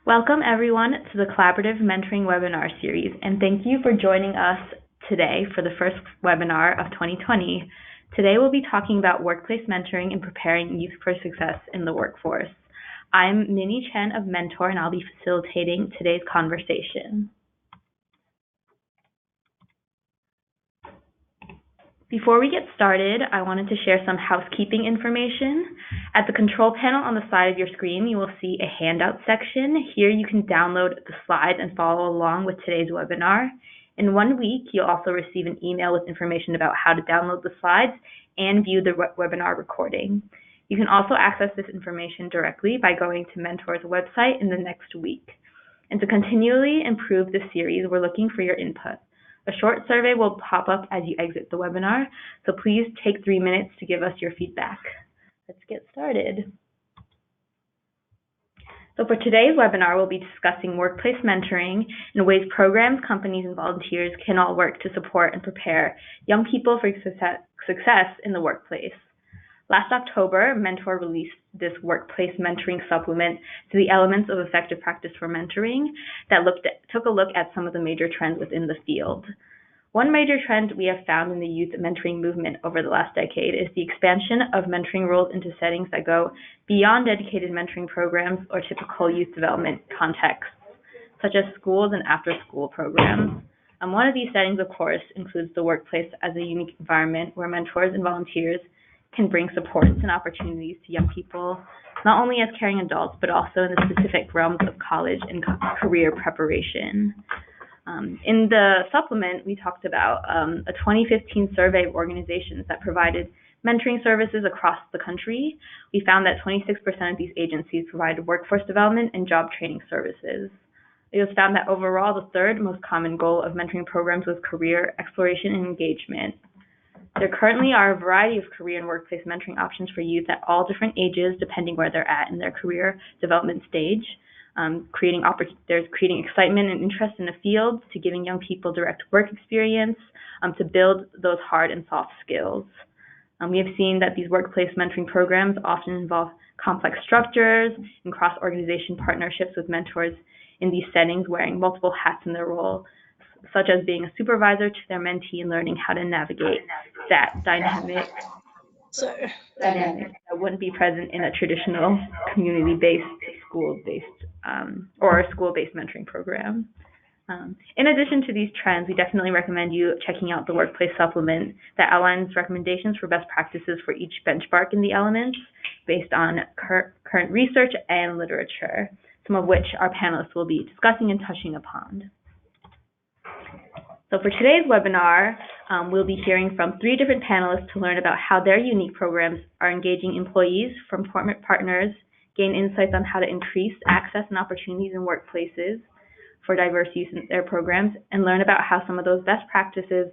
Welcome everyone to the Collaborative Mentoring Webinar Series, and thank you for joining us today for the first webinar of 2020. Today we'll be talking about workplace mentoring and preparing youth for success in the workforce. I'm Minnie Chen of Mentor, and I'll be facilitating today's conversation. Before we get started, I wanted to share some housekeeping information. At the control panel on the side of your screen, you will see a handout section. Here you can download the slides and follow along with today's webinar. In 1 week, you'll also receive an email with information about how to download the slides and view the webinar recording. You can also access this information directly by going to Mentor's website in the next week. And to continually improve this series, we're looking for your input. A short survey will pop up as you exit the webinar, so please take 3 minutes to give us your feedback. Let's get started. So for today's webinar, we'll be discussing workplace mentoring and ways programs, companies, and volunteers can all work to support and prepare young people for success in the workplace. Last October, Mentor released this workplace mentoring supplement to the elements of effective practice for mentoring that took a look at some of the major trends within the field. One major trend we have found in the youth mentoring movement over the last decade is the expansion of mentoring roles into settings that go beyond dedicated mentoring programs or typical youth development contexts, such as schools and after-school programs. One of these settings, of course, includes the workplace as a unique environment where mentors and volunteers can bring supports and opportunities to young people, not only as caring adults, but also in the specific realms of college and career preparation. In the supplement, we talked about a 2015 survey of organizations that provided mentoring services across the country. We found that 26% of these agencies provided workforce development and job training services. It was found that overall, the third most common goal of mentoring programs was career exploration and engagement. There currently are a variety of career and workplace mentoring options for youth at all different ages, depending where they're at in their career development stage. There's creating excitement and interest in the field, to giving young people direct work experience, to build those hard and soft skills. We have seen that these workplace mentoring programs often involve complex structures and cross-organization partnerships with mentors in these settings, wearing multiple hats in their role, such as being a supervisor to their mentee and learning how to navigate that dynamic that wouldn't be present in a traditional community-based, school-based, or a school-based mentoring program. In addition to these trends, we definitely recommend you checking out the workplace supplement that outlines recommendations for best practices for each benchmark in the elements based on current research and literature, some of which our panelists will be discussing and touching upon. So for today's webinar, we'll be hearing from 3 different panelists to learn about how their unique programs are engaging employees from partners, gain insights on how to increase access and opportunities in workplaces for diverse use in their programs, and learn about how some of those best practices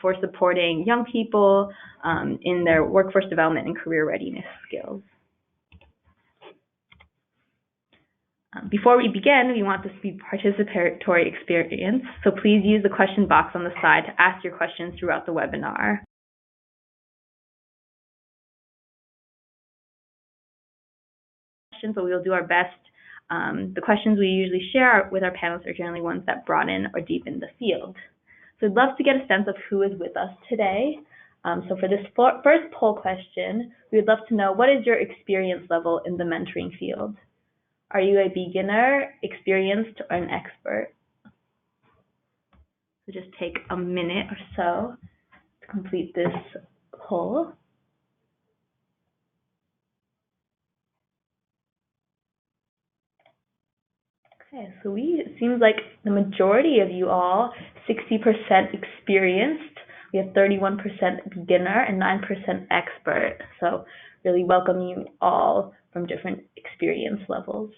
for supporting young people in their workforce development and career readiness skills. Before we begin, we want this to be a participatory experience, so please use the question box on the side to ask your questions throughout the webinar. But we will do our best. The questions we usually share with our panelists are generally ones that broaden or deepen the field. So I'd love to get a sense of who is with us today. So for this first poll question, we would love to know, what is your experience level in the mentoring field? Are you a beginner, experienced, or an expert? So just take a minute or so to complete this poll. Okay, so it seems like the majority of you all, 60% experienced. We have 31% beginner and 9% expert. So really welcome you all from different experience levels.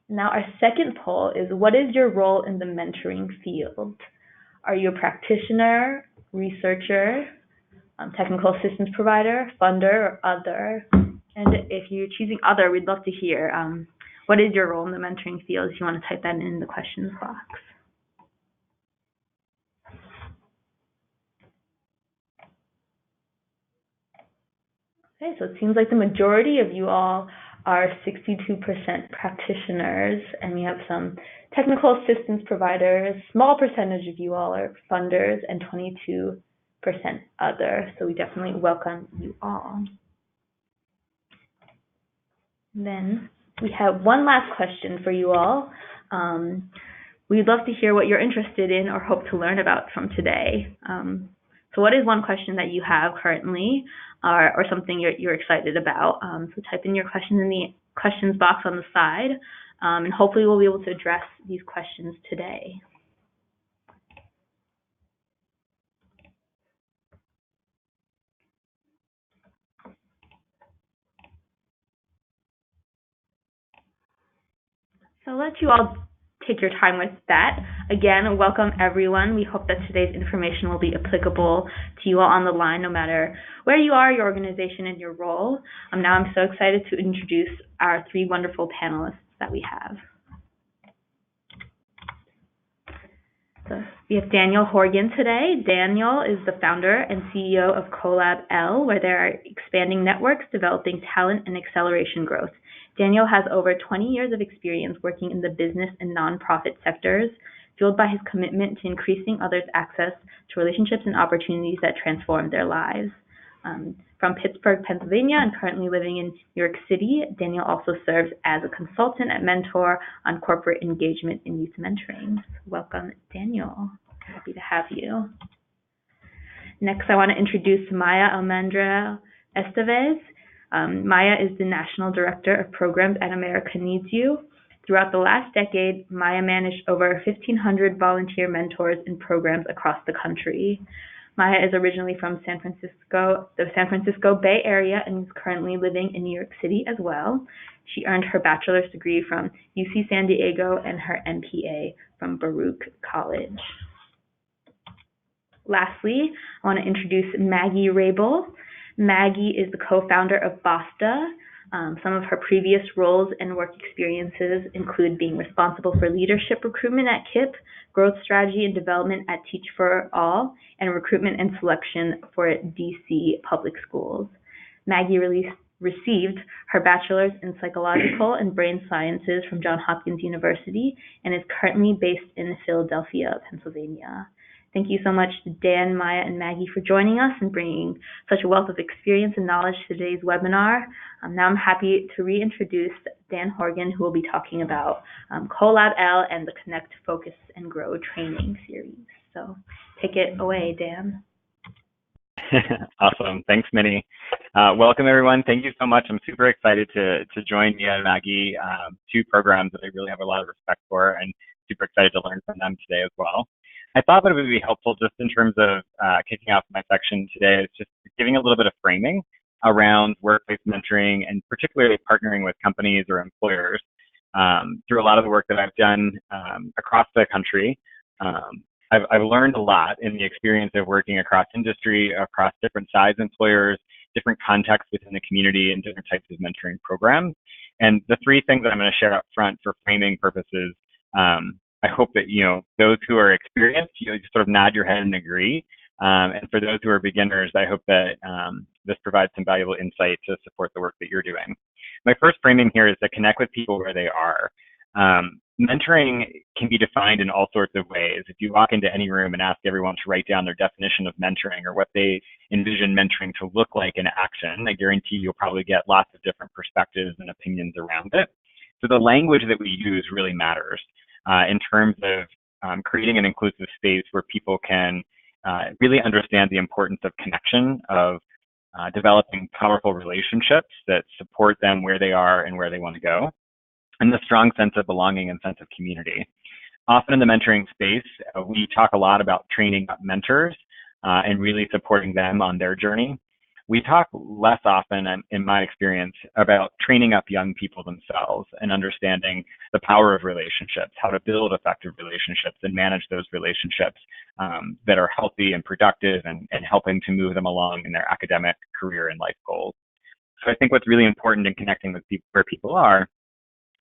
Now our second poll is, what is your role in the mentoring field? Are you a practitioner, researcher, technical assistance provider, funder, or other? And if you're choosing other, we'd love to hear what is your role in the mentoring field, if you want to type that in the questions box. Okay, so it seems like the majority of you all are 62% practitioners, and we have some technical assistance providers. Small percentage of you all are funders, and 22% other. So we definitely welcome you all. And then we have one last question for you all. We'd love to hear what you're interested in or hope to learn about from today. So what is one question that you have currently or something you're excited about? So type in your questions in the questions box on the side, and hopefully we'll be able to address these questions today. So I'll let you all take your time with that. Again, welcome everyone. We hope that today's information will be applicable to you all on the line, no matter where you are, your organization, and your role. Now I'm so excited to introduce our three wonderful panelists that we have. So we have Daniel Horgan today. Daniel is the founder and CEO of Cultivate, where they are expanding networks, developing talent, and acceleration growth. Daniel has over 20 years of experience working in the business and nonprofit sectors, fueled by his commitment to increasing others' access to relationships and opportunities that transform their lives. From Pittsburgh, Pennsylvania, and currently living in New York City, Daniel also serves as a consultant and mentor on corporate engagement and youth mentoring. Welcome, Daniel. Happy to have you. Next, I want to introduce Maia Almendral Esteves. Maia is the National Director of Programs at America Needs You. Throughout the last decade, Maia managed over 1,500 volunteer mentors and programs across the country. Maia is originally from the San Francisco Bay Area and is currently living in New York City as well. She earned her bachelor's degree from UC San Diego and her MPA from Baruch College. Lastly, I want to introduce Maggie Raible. Maggie is the co-founder of Basta. Some of her previous roles and work experiences include being responsible for leadership recruitment at KIPP, growth strategy and development at Teach for All, and recruitment and selection for DC public schools. Maggie received her bachelor's in psychological and brain sciences from Johns Hopkins University and is currently based in Philadelphia, Pennsylvania. Thank you so much to Dan, Maia, and Maggie for joining us and bringing such a wealth of experience and knowledge to today's webinar. Now I'm happy to reintroduce Dan Horgan, who will be talking about Cultivate and the Connect, Focus, and Grow training series. So take it away, Dan. Awesome. Thanks, Minnie. Welcome, everyone. Thank you so much. I'm super excited to join Mia and Maggie, two programs that I really have a lot of respect for, and super excited to learn from them today as well. I thought that it would be helpful just in terms of kicking off my section today is just giving a little bit of framing around workplace mentoring and particularly partnering with companies or employers. Through a lot of the work that I've done across the country, I've learned a lot in the experience of working across industry, across different size employers, different contexts within the community, and different types of mentoring programs. And the three things that I'm going to share up front for framing purposes, I hope that, those who are experienced, you sort of nod your head and agree. And for those who are beginners, I hope that this provides some valuable insight to support the work that you're doing. My first framing here is to connect with people where they are. Mentoring can be defined in all sorts of ways. If you walk into any room and ask everyone to write down their definition of mentoring or what they envision mentoring to look like in action, I guarantee you'll probably get lots of different perspectives and opinions around it. So the language that we use really matters in terms of creating an inclusive space where people can really understand the importance of connection, of developing powerful relationships that support them where they are and where they want to go, and the strong sense of belonging and sense of community. Often in the mentoring space, we talk a lot about training up mentors and really supporting them on their journey. We talk less often, in my experience, about training up young people themselves and understanding the power of relationships, how to build effective relationships and manage those relationships that are healthy and productive and helping to move them along in their academic, career, and life goals. So I think what's really important in connecting with people where people are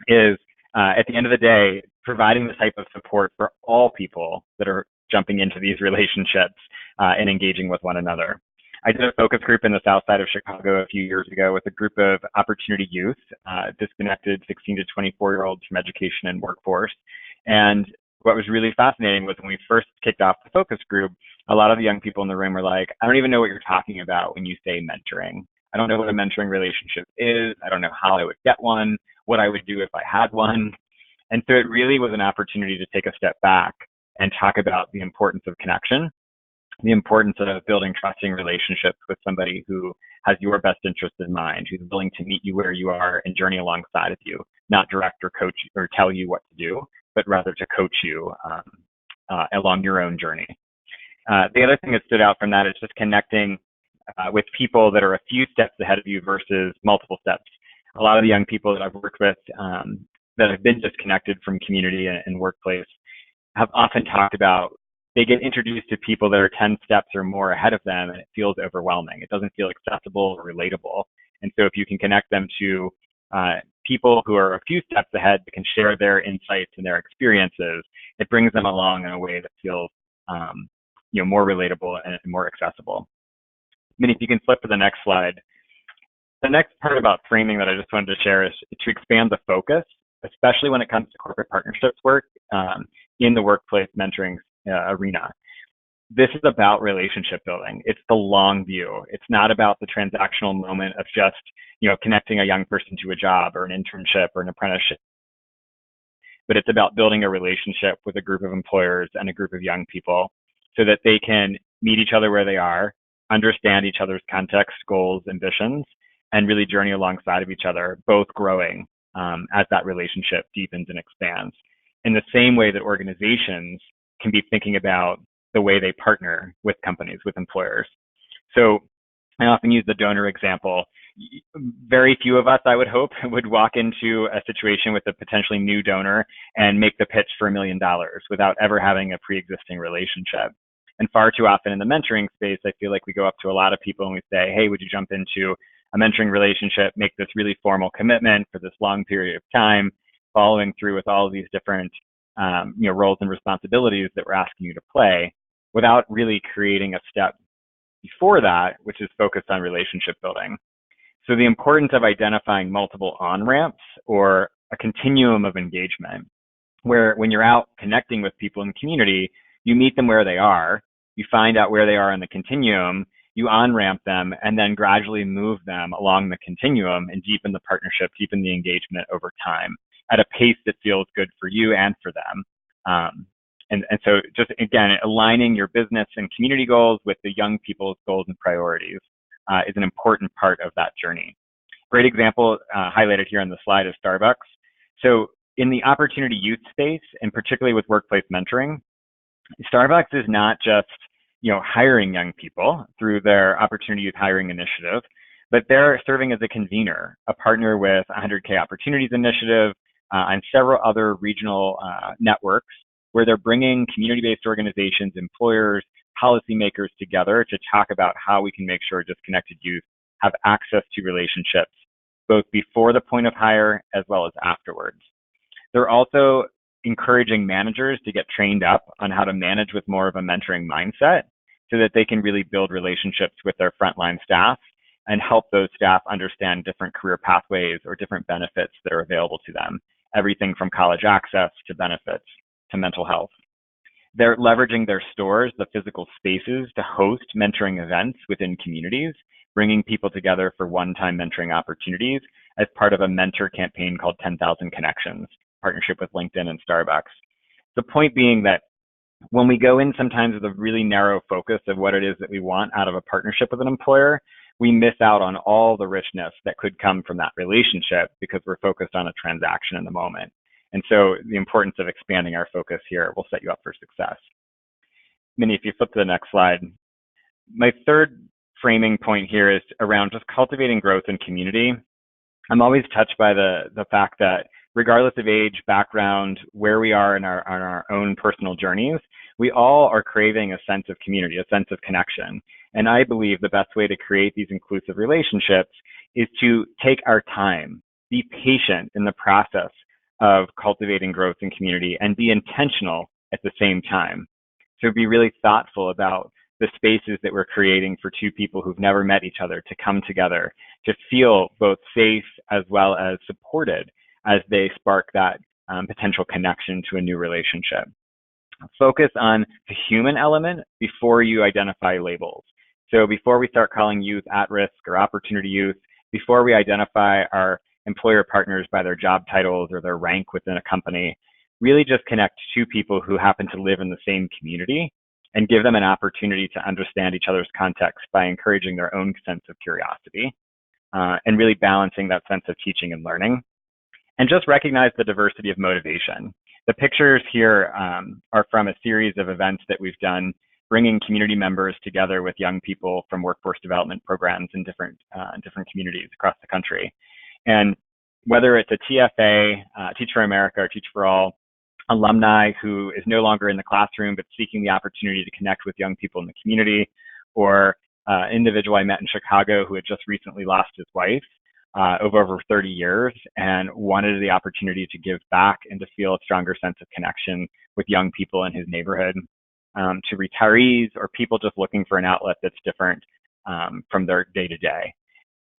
is, at the end of the day, providing the type of support for all people that are jumping into these relationships and engaging with one another. I did a focus group in the south side of Chicago a few years ago with a group of opportunity youth, disconnected 16 to 24-year-olds from education and workforce. And what was really fascinating was when we first kicked off the focus group, a lot of the young people in the room were like, I don't even know what you're talking about when you say mentoring. I don't know what a mentoring relationship is. I don't know how I would get one, what I would do if I had one. And so it really was an opportunity to take a step back and talk about the importance of connection, the importance of building trusting relationships with somebody who has your best interest in mind, who's willing to meet you where you are and journey alongside of you, not direct or coach or tell you what to do, but rather to coach you along your own journey. The other thing that stood out from that is just connecting with people that are a few steps ahead of you versus multiple steps. A lot of the young people that I've worked with that have been disconnected from community and workplace have often talked about they get introduced to people that are 10 steps or more ahead of them, and it feels overwhelming. It doesn't feel accessible or relatable. And so if you can connect them to people who are a few steps ahead that can share their insights and their experiences, it brings them along in a way that feels more relatable and more accessible. If you can flip to the next slide. The next part about framing that I just wanted to share is to expand the focus, especially when it comes to corporate partnerships work in the workplace mentoring arena. This is about relationship building. It's the long view. It's not about the transactional moment of just, connecting a young person to a job or an internship or an apprenticeship. But it's about building a relationship with a group of employers and a group of young people so that they can meet each other where they are, understand each other's context, goals, ambitions, and really journey alongside of each other, both growing as that relationship deepens and expands. In the same way that organizations can be thinking about the way they partner with companies, with employers. So I often use the donor example. Very few of us, I would hope, would walk into a situation with a potentially new donor and make the pitch for $1 million without ever having a pre-existing relationship. And far too often in the mentoring space, I feel like we go up to a lot of people and we say, hey, would you jump into a mentoring relationship, make this really formal commitment for this long period of time, following through with all of these different roles and responsibilities that we're asking you to play, without really creating a step before that, which is focused on relationship building. So the importance of identifying multiple on-ramps or a continuum of engagement, where when you're out connecting with people in the community, you meet them where they are, you find out where they are in the continuum, you on-ramp them, and then gradually move them along the continuum and deepen the partnership, deepen the engagement over time at a pace that feels good for you and for them. And so just, again, aligning your business and community goals with the young people's goals and priorities is an important part of that journey. Great example highlighted here on the slide is Starbucks. So in the opportunity youth space, and particularly with workplace mentoring, Starbucks is not just hiring young people through their opportunity youth hiring initiative, but they're serving as a convener, a partner with 100K Opportunities Initiative and several other regional networks where they're bringing community-based organizations, employers, policymakers together to talk about how we can make sure disconnected youth have access to relationships both before the point of hire as well as afterwards. They're also encouraging managers to get trained up on how to manage with more of a mentoring mindset so that they can really build relationships with their frontline staff and help those staff understand different career pathways or different benefits that are available to them, everything from college access to benefits to mental health. They're leveraging their stores, the physical spaces, to host mentoring events within communities, bringing people together for one-time mentoring opportunities as part of a mentor campaign called 10,000 Connections, partnership with LinkedIn and Starbucks. The point being that when we go in sometimes with a really narrow focus of what it is that we want out of a partnership with an employer, we miss out on all the richness that could come from that relationship because we're focused on a transaction in the moment. And so the importance of expanding our focus here will set you up for success. Minnie, if you flip to the next slide. My third framing point here is around just cultivating growth in community. I'm always touched by the fact that regardless of age, background, where we are in our own personal journeys, we all are craving a sense of community, a sense of connection. And I believe the best way to create these inclusive relationships is to take our time, be patient in the process of cultivating growth in community, and be intentional at the same time. So be really thoughtful about the spaces that we're creating for two people who've never met each other to come together, to feel both safe as well as supported as they spark that potential connection to a new relationship. Focus on the human element before you identify labels. So before we start calling youth at risk or opportunity youth, before we identify our employer partners by their job titles or their rank within a company, really just connect two people who happen to live in the same community and give them an opportunity to understand each other's context by encouraging their own sense of curiosity and really balancing that sense of teaching and learning. And just recognize the diversity of motivation. The pictures here are from a series of events that we've done, bringing community members together with young people from workforce development programs in different communities across the country. And whether it's a TFA, Teach for America, or Teach for All alumni who is no longer in the classroom but seeking the opportunity to connect with young people in the community, or an individual I met in Chicago who had just recently lost his wife of over 30 years and wanted the opportunity to give back and to feel a stronger sense of connection with young people in his neighborhood, to retirees or people just looking for an outlet that's different from their day-to-day.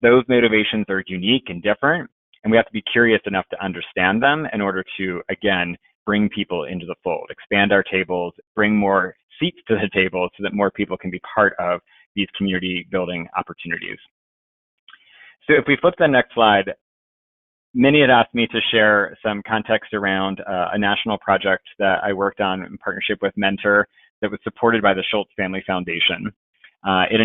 Those motivations are unique and different, and we have to be curious enough to understand them in order to, again, bring people into the fold, expand our tables, bring more seats to the table so that more people can be part of these community building opportunities. So if we flip to the next slide, Minnie had asked me to share some context around a national project that I worked on in partnership with Mentor that was supported by the Schultz Family Foundation. It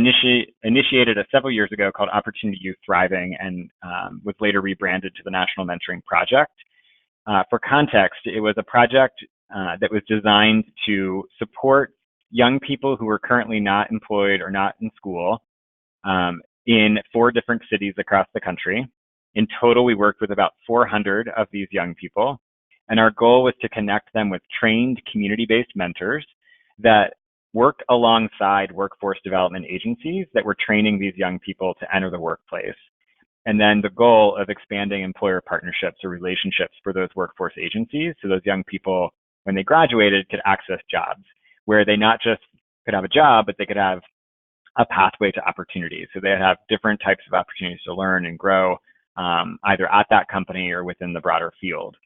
initiated several years ago called Opportunity Youth Thriving and was later rebranded to the National Mentoring Project. For context, it was a project that was designed to support young people who were currently not employed or not in school in 4 different cities across the country. In total, we worked with about 400 of these young people, and our goal was to connect them with trained community-based mentors that worked alongside workforce development agencies that were training these young people to enter the workplace. And then the goal of expanding employer partnerships or relationships for those workforce agencies so those young people, when they graduated, could access jobs where they not just could have a job, but they could have a pathway to opportunities. So they have different types of opportunities to learn and grow either at that company or within the broader field.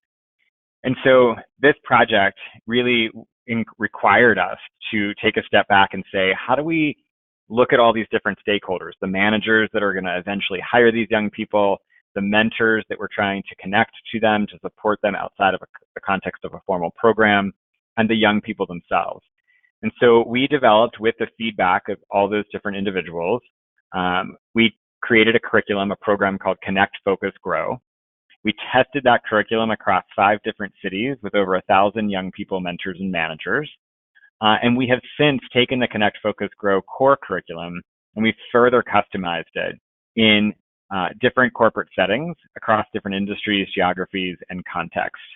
And so this project really required us to take a step back and say, how do we look at all these different stakeholders, the managers that are going to eventually hire these young people, the mentors that we're trying to connect to them to support them outside of the context of a formal program, and the young people themselves. And so we developed, with the feedback of all those different individuals, we created a curriculum, a program called Connect, Focus, Grow. We tested that curriculum across 5 different cities with over 1,000 young people, mentors, and managers. And we have since taken the Connect, Focus, Grow core curriculum, and we've further customized it in different corporate settings across different industries, geographies, and contexts.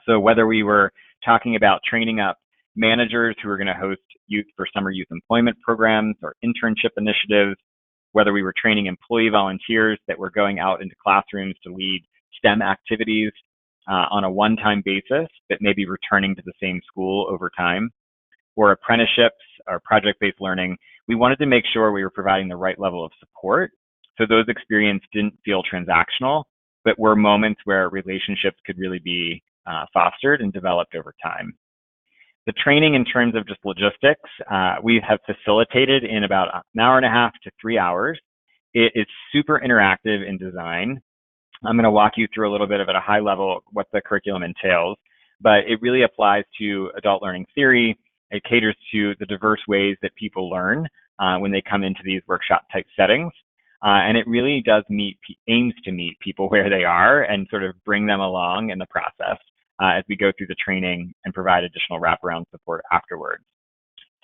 So whether we were talking about training up managers who are going to host youth for summer youth employment programs or internship initiatives, whether we were training employee volunteers that were going out into classrooms to lead STEM activities on a one-time basis, but maybe returning to the same school over time, or apprenticeships or project-based learning, we wanted to make sure we were providing the right level of support so those experiences didn't feel transactional, but were moments where relationships could really be fostered and developed over time. The training in terms of just logistics, we have facilitated in about an hour and a half to 3 hours. It is super interactive in design. I'm going to walk you through a little bit of at a high level what the curriculum entails, but it really applies to adult learning theory. It caters to the diverse ways that people learn when they come into these workshop type settings. And it really does aims to meet people where they are and sort of bring them along in the process as we go through the training and provide additional wraparound support afterwards.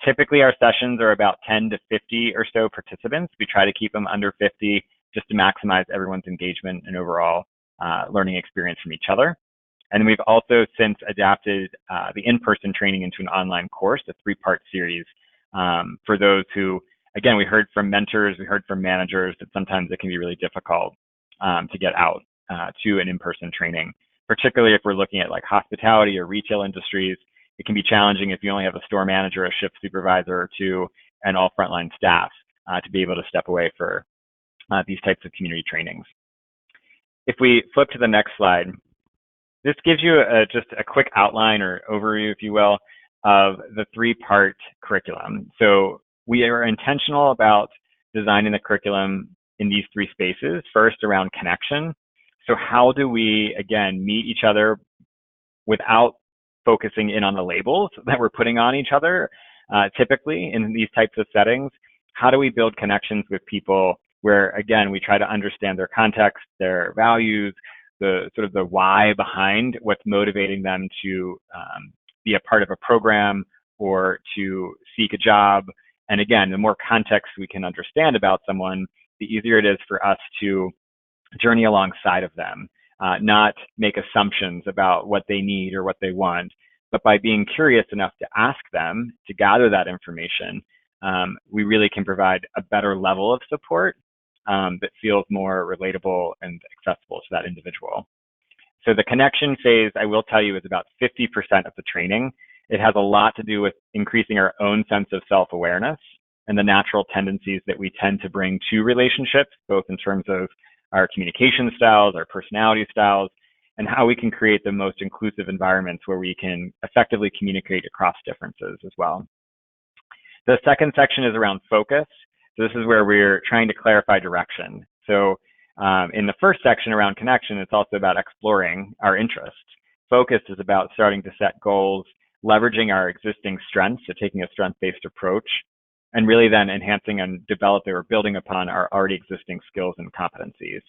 Typically, our sessions are about 10 to 50 or so participants. We try to keep them under 50 just to maximize everyone's engagement and overall learning experience from each other. And we've also since adapted the in-person training into an online course, a 3-part series for those who, again, we heard from mentors, we heard from managers that sometimes it can be really difficult to get out to an in-person training, particularly if we're looking at like hospitality or retail industries. It can be challenging if you only have a store manager, a shift supervisor or 2, and all frontline staff to be able to step away for these types of community trainings. If we flip to the next slide, this gives you just a quick outline or overview, if you will, of the three-part curriculum. So we are intentional about designing the curriculum in these three spaces. First, around connection. So how do we, again, meet each other without focusing in on the labels that we're putting on each other? Typically in these types of settings, how do we build connections with people where, again, we try to understand their context, their values, the sort of the why behind what's motivating them to be a part of a program or to seek a job. And again, the more context we can understand about someone, the easier it is for us to journey alongside of them, not make assumptions about what they need or what they want, but by being curious enough to ask them to gather that information, we really can provide a better level of support that feels more relatable and accessible to that individual. So the connection phase, I will tell you, is about 50% of the training. It has a lot to do with increasing our own sense of self-awareness and the natural tendencies that we tend to bring to relationships, both in terms of our communication styles, our personality styles, and how we can create the most inclusive environments where we can effectively communicate across differences as well. The second section is around focus. So this is where we're trying to clarify direction. So in the first section around connection, it's also about exploring our interests. Focus is about starting to set goals, leveraging our existing strengths, so taking a strength-based approach, and really then enhancing and developing or building upon our already existing skills and competencies.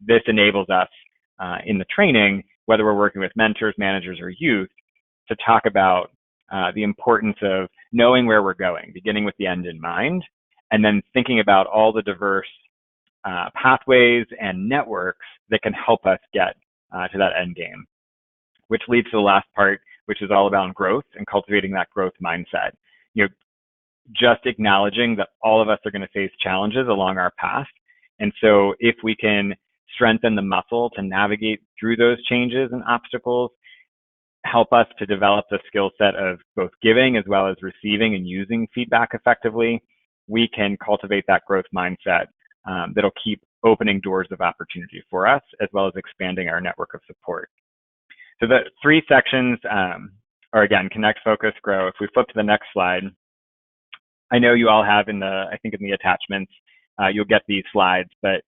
This enables us in the training, whether we're working with mentors, managers, or youth, to talk about the importance of knowing where we're going, beginning with the end in mind, and then thinking about all the diverse pathways and networks that can help us get to that end game, which leads to the last part, which is all about growth and cultivating that growth mindset. Just acknowledging that all of us are going to face challenges along our path. And so if we can strengthen the muscle to navigate through those changes and obstacles, help us to develop the skill set of both giving as well as receiving and using feedback effectively, we can cultivate that growth mindset that'll keep opening doors of opportunity for us, as well as expanding our network of support. So the three sections are, again, connect, focus, grow. If we flip to the next slide, I know you all have in the attachments, you'll get these slides, but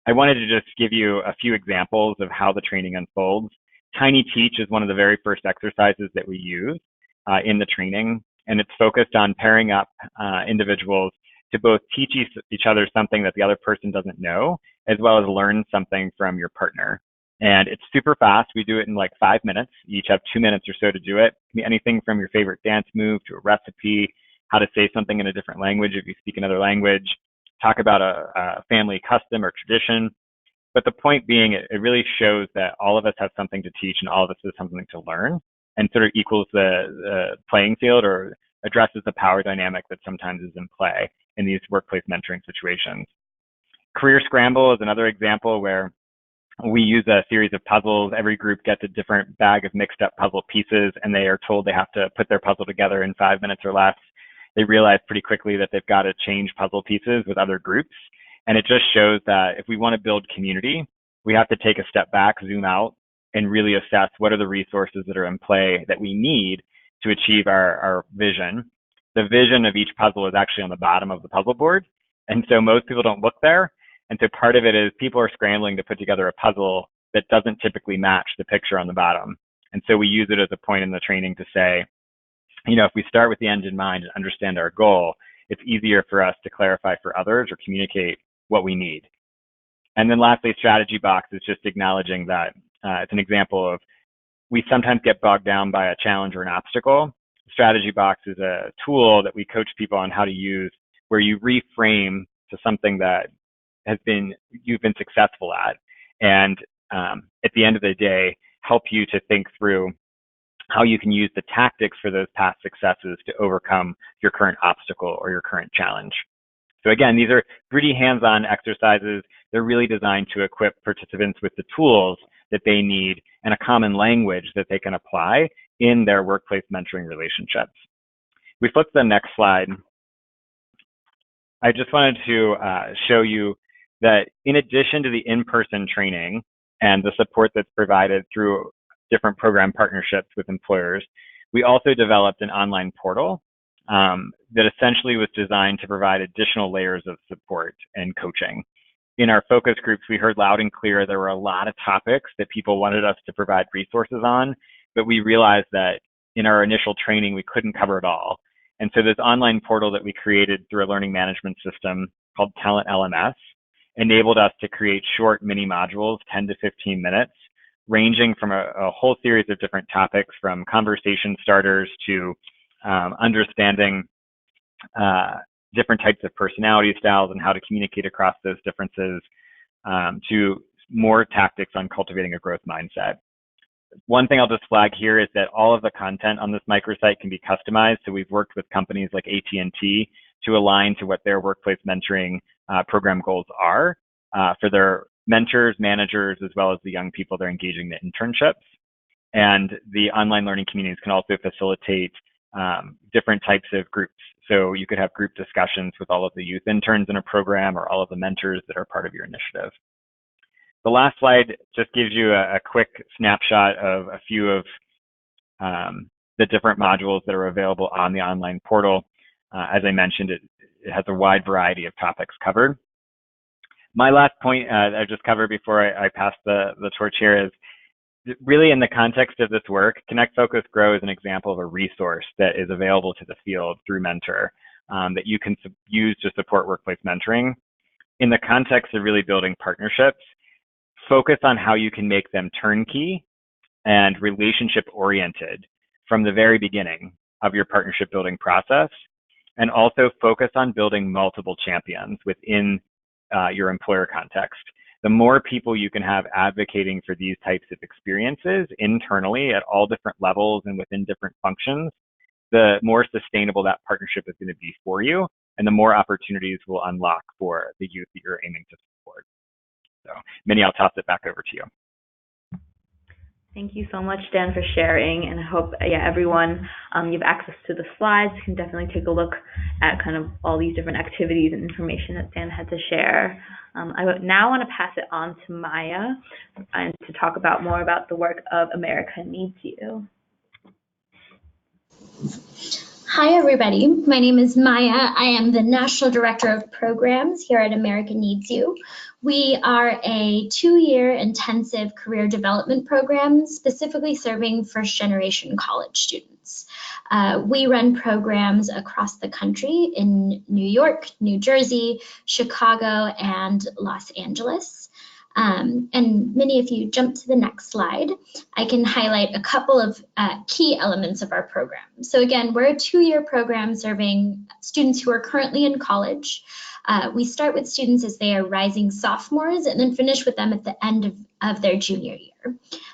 I wanted to just give you a few examples of how the training unfolds. Tiny Teach is one of the very first exercises that we use in the training, and it's focused on pairing up individuals to both teach each other something that the other person doesn't know, as well as learn something from your partner. And it's super fast. We do it in like 5 minutes. You each have 2 minutes or so to do it. It can be anything from your favorite dance move to a recipe, how to say something in a different language if you speak another language, talk about a family custom or tradition. But the point being, it really shows that all of us have something to teach and all of us have something to learn, and sort of equals the playing field or addresses the power dynamic that sometimes is in play in these workplace mentoring situations. Career Scramble is another example where we use a series of puzzles. Every group gets a different bag of mixed up puzzle pieces, and they are told they have to put their puzzle together in 5 minutes or less. They realize pretty quickly that they've got to change puzzle pieces with other groups. And it just shows that if we want to build community, we have to take a step back, zoom out, and really assess what are the resources that are in play that we need to achieve our vision. The vision of each puzzle is actually on the bottom of the puzzle board. And so most people don't look there. And so part of it is people are scrambling to put together a puzzle that doesn't typically match the picture on the bottom. And so we use it as a point in the training to say, if we start with the end in mind and understand our goal, it's easier for us to clarify for others or communicate what we need. And then lastly, strategy box is just acknowledging that it's an example of we sometimes get bogged down by a challenge or an obstacle. Strategy box is a tool that we coach people on how to use where you reframe to something that you've been successful at, and at the end of the day, help you to think through how you can use the tactics for those past successes to overcome your current obstacle or your current challenge. So again, these are pretty hands-on exercises. They're really designed to equip participants with the tools that they need and a common language that they can apply in their workplace mentoring relationships. We flip to the next slide. I just wanted to show you that in addition to the in-person training and the support that's provided through different program partnerships with employers, we also developed an online portal that essentially was designed to provide additional layers of support and coaching. In our focus groups, we heard loud and clear there were a lot of topics that people wanted us to provide resources on, but we realized that in our initial training, we couldn't cover it all. And so this online portal that we created through a learning management system called Talent LMS enabled us to create short mini modules, 10 to 15 minutes, ranging from a whole series of different topics, from conversation starters to understanding different types of personality styles and how to communicate across those differences, to more tactics on cultivating a growth mindset. One thing I'll just flag here is that all of the content on this microsite can be customized. So we've worked with companies like AT&T to align to what their workplace mentoring program goals are for their mentors, managers, as well as the young people they're engaging in internships. And the online learning communities can also facilitate different types of groups. So you could have group discussions with all of the youth interns in a program or all of the mentors that are part of your initiative. The last slide just gives you a quick snapshot of a few of the different modules that are available on the online portal. As I mentioned, it has a wide variety of topics covered. My last point I just covered before I pass the torch here is really in the context of this work, Connect, Focus, Grow is an example of a resource that is available to the field through Mentor that you can use to support workplace mentoring. In the context of really building partnerships, focus on how you can make them turnkey and relationship oriented from the very beginning of your partnership building process, and also focus on building multiple champions within your employer context. The more people you can have advocating for these types of experiences internally at all different levels and within different functions, the more sustainable that partnership is going to be for you, and the more opportunities will unlock for the youth that you're aiming to support. So, Minnie, I'll toss it back over to you. Thank you so much, Dan, for sharing, and I hope everyone, you have access to the slides. You can definitely take a look at kind of all these different activities and information that Dan had to share. I now want to pass it on to Maia and to talk about more about the work of America Needs You. Hi, everybody. My name is Maia. I am the National Director of Programs here at America Needs You. We are a 2-year intensive career development program specifically serving first-generation college students. We run programs across the country in New York, New Jersey, Chicago, and Los Angeles. And Minnie, if you jump to the next slide, I can highlight a couple of key elements of our program. So again, we're a 2-year program serving students who are currently in college. We start with students as they are rising sophomores and then finish with them at the end of their junior year.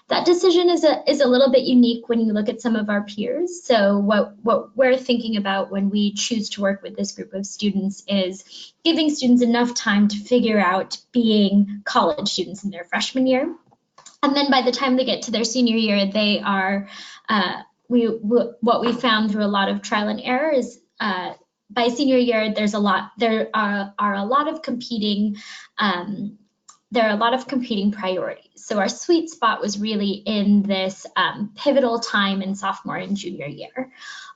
That decision is a little bit unique when you look at some of our peers. So what we're thinking about when we choose to work with this group of students is giving students enough time to figure out being college students in their freshman year. And then by the time they get to their senior year, they are, what we found through a lot of trial and error is by senior year, there are a lot of competing priorities. So our sweet spot was really in this pivotal time in sophomore and junior year.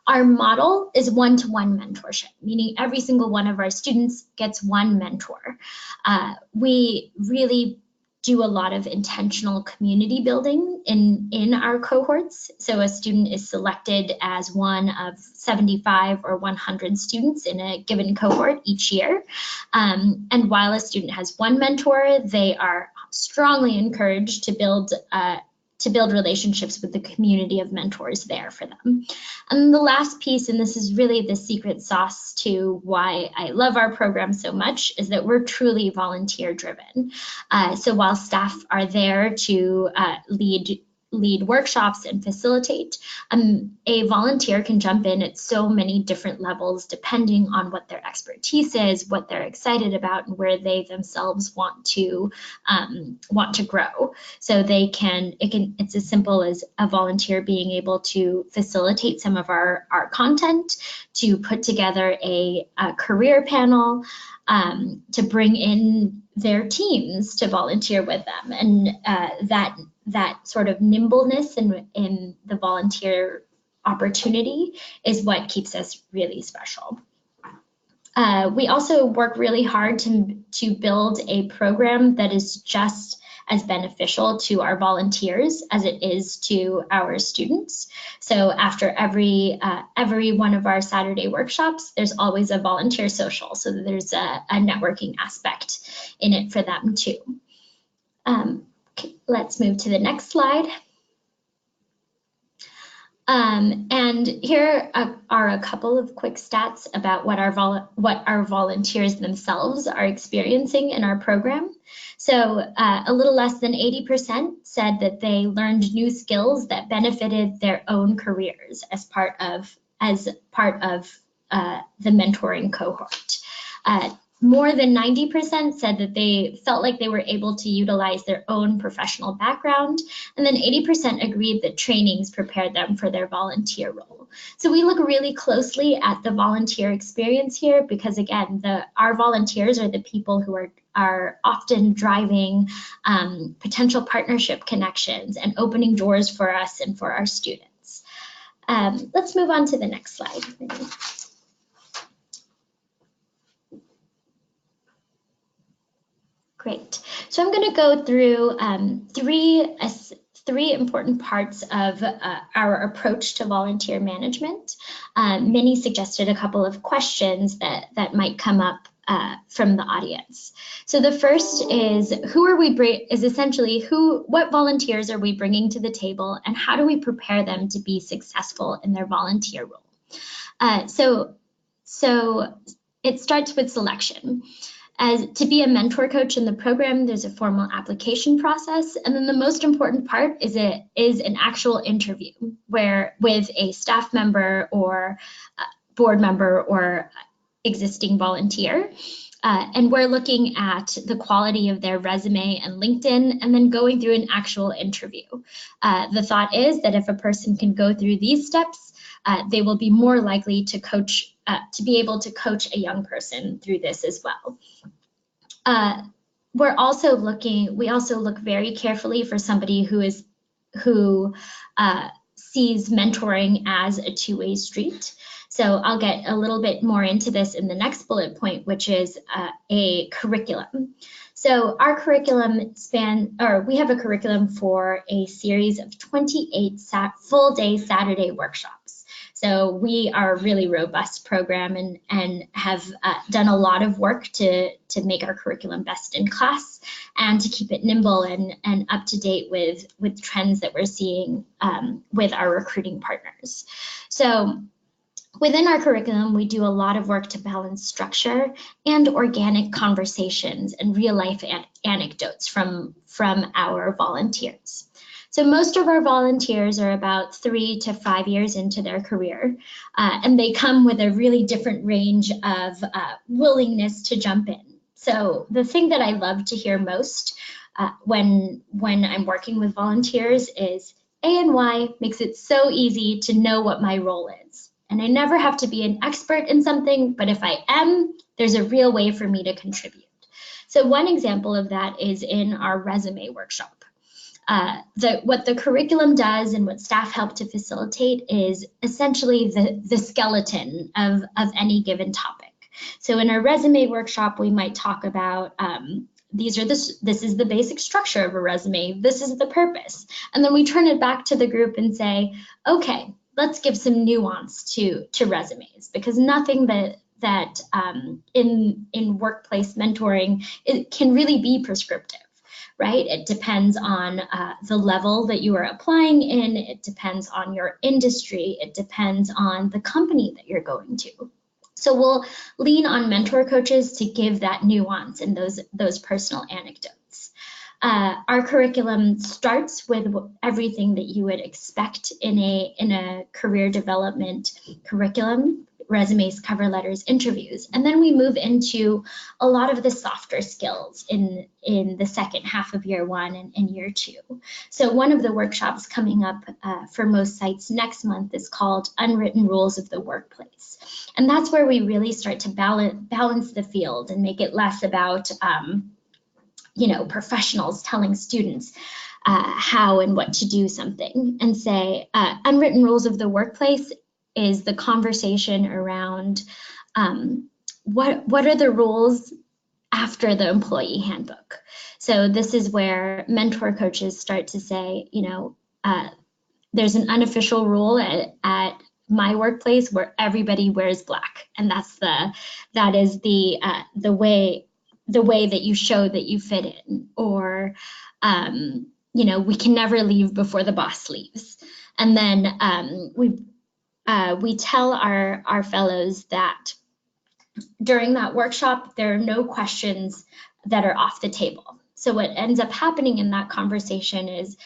Our model is one-to-one mentorship, meaning every single one of our students gets one mentor. We really do a lot of intentional community building in our cohorts. So a student is selected as one of 75 or 100 students in a given cohort each year. And while a student has one mentor, they are strongly encouraged to build relationships with the community of mentors there for them. And the last piece, and this is really the secret sauce to why I love our program so much, is that we're truly volunteer driven. So while staff are there to lead lead workshops and facilitate. A volunteer can jump in at so many different levels depending on what their expertise is, what they're excited about, and where they themselves want to grow. So it's as simple as a volunteer being able to facilitate some of our content, to put together a career panel, to bring in their teams to volunteer with them, and that sort of nimbleness in the volunteer opportunity is what keeps us really special. We also work really hard to build a program that is just as beneficial to our volunteers as it is to our students. So after every one of our Saturday workshops, there's always a volunteer social, so that there's a networking aspect in it for them too. Okay, let's move to the next slide. And here are a couple of quick stats about what our volunteers themselves are experiencing in our program. So a little less than 80% said that they learned new skills that benefited their own careers as part of the mentoring cohort. More than 90% said that they felt like they were able to utilize their own professional background, and then 80% agreed that trainings prepared them for their volunteer role. So we look really closely at the volunteer experience here because, again, our volunteers are the people who are often driving potential partnership connections and opening doors for us and for our students. Let's move on to the next slide. Great. So I'm going to go through three important parts of our approach to volunteer management. Minnie suggested a couple of questions that might come up from the audience. So the first is what volunteers are we bringing to the table, and how do we prepare them to be successful in their volunteer role? So it starts with selection. As to be a mentor coach in the program, there's a formal application process, and then the most important part is an actual interview with a staff member or board member or existing volunteer. And we're looking at the quality of their resume and LinkedIn, and then going through an actual interview. The thought is that if a person can go through these steps, they will be more likely to be able to coach a young person through this as well. We also look very carefully for somebody who sees mentoring as a two-way street. So I'll get a little bit more into this in the next bullet point, which is a curriculum. So our curriculum we have a curriculum for a series of 28 full-day Saturday workshops. So we are a really robust program and have done a lot of work to make our curriculum best in class and to keep it nimble and up to date with trends that we're seeing with our recruiting partners. So within our curriculum, we do a lot of work to balance structure and organic conversations and real life anecdotes from our volunteers. So most of our volunteers are about 3 to 5 years into their career, and they come with a really different range of willingness to jump in. So the thing that I love to hear most when I'm working with volunteers is A&Y makes it so easy to know what my role is. And I never have to be an expert in something, but if I am, there's a real way for me to contribute. So one example of that is in our resume workshop. What the curriculum does and what staff help to facilitate is essentially the skeleton of any given topic. So in our resume workshop, we might talk about this is the basic structure of a resume, this is the purpose. And then we turn it back to the group and say, okay, let's give some nuance to resumes, because nothing that in workplace mentoring, it can really be prescriptive. Right? It depends on the level that you are applying in. It depends on your industry. It depends on the company that you're going to. So we'll lean on mentor coaches to give that nuance and those personal anecdotes. Our curriculum starts with everything that you would expect in a career development curriculum: resumes, cover letters, interviews. And then we move into a lot of the softer skills in the second half of year 1 and year 2. So one of the workshops coming up for most sites next month is called Unwritten Rules of the Workplace. And that's where we really start to balance the field and make it less about professionals telling students how and what to do something, and say unwritten rules of the workplace is the conversation around what are the rules after the employee handbook. So this is where mentor coaches start to say, there's an unofficial rule at my workplace where everybody wears black, and that is the way that you show that you fit in. Or we can never leave before the boss leaves. And then we tell our fellows that during that workshop, there are no questions that are off the table. So what ends up happening in that conversation is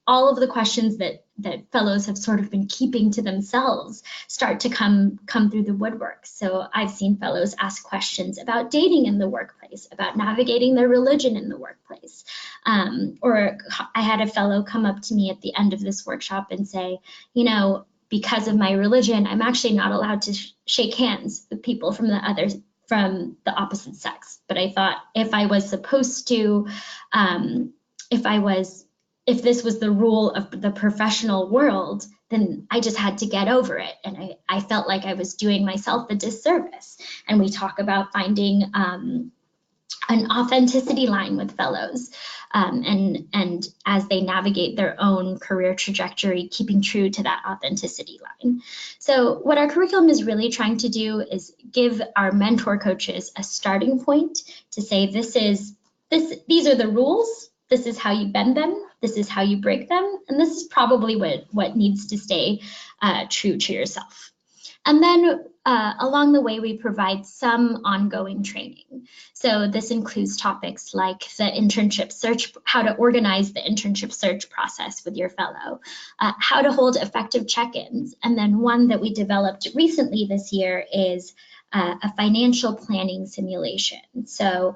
all of the questions that fellows have sort of been keeping to themselves start to come through the woodwork. So I've seen fellows ask questions about dating in the workplace, about navigating their religion in the workplace. Or I had a fellow come up to me at the end of this workshop and say, because of my religion, I'm actually not allowed to shake hands with people from the opposite sex. But I thought if I was supposed to, if this was the rule of the professional world, then I just had to get over it. And I felt like I was doing myself a disservice. And we talk about finding an authenticity line with fellows, and as they navigate their own career trajectory, keeping true to that authenticity line. So what our curriculum is really trying to do is give our mentor coaches a starting point to say, these are the rules, this is how you bend them, this is how you break them, and this is probably what needs to stay true to yourself. And then along the way, we provide some ongoing training. So this includes topics like the internship search, how to organize the internship search process with your fellow, how to hold effective check-ins. And then one that we developed recently this year is a financial planning simulation. So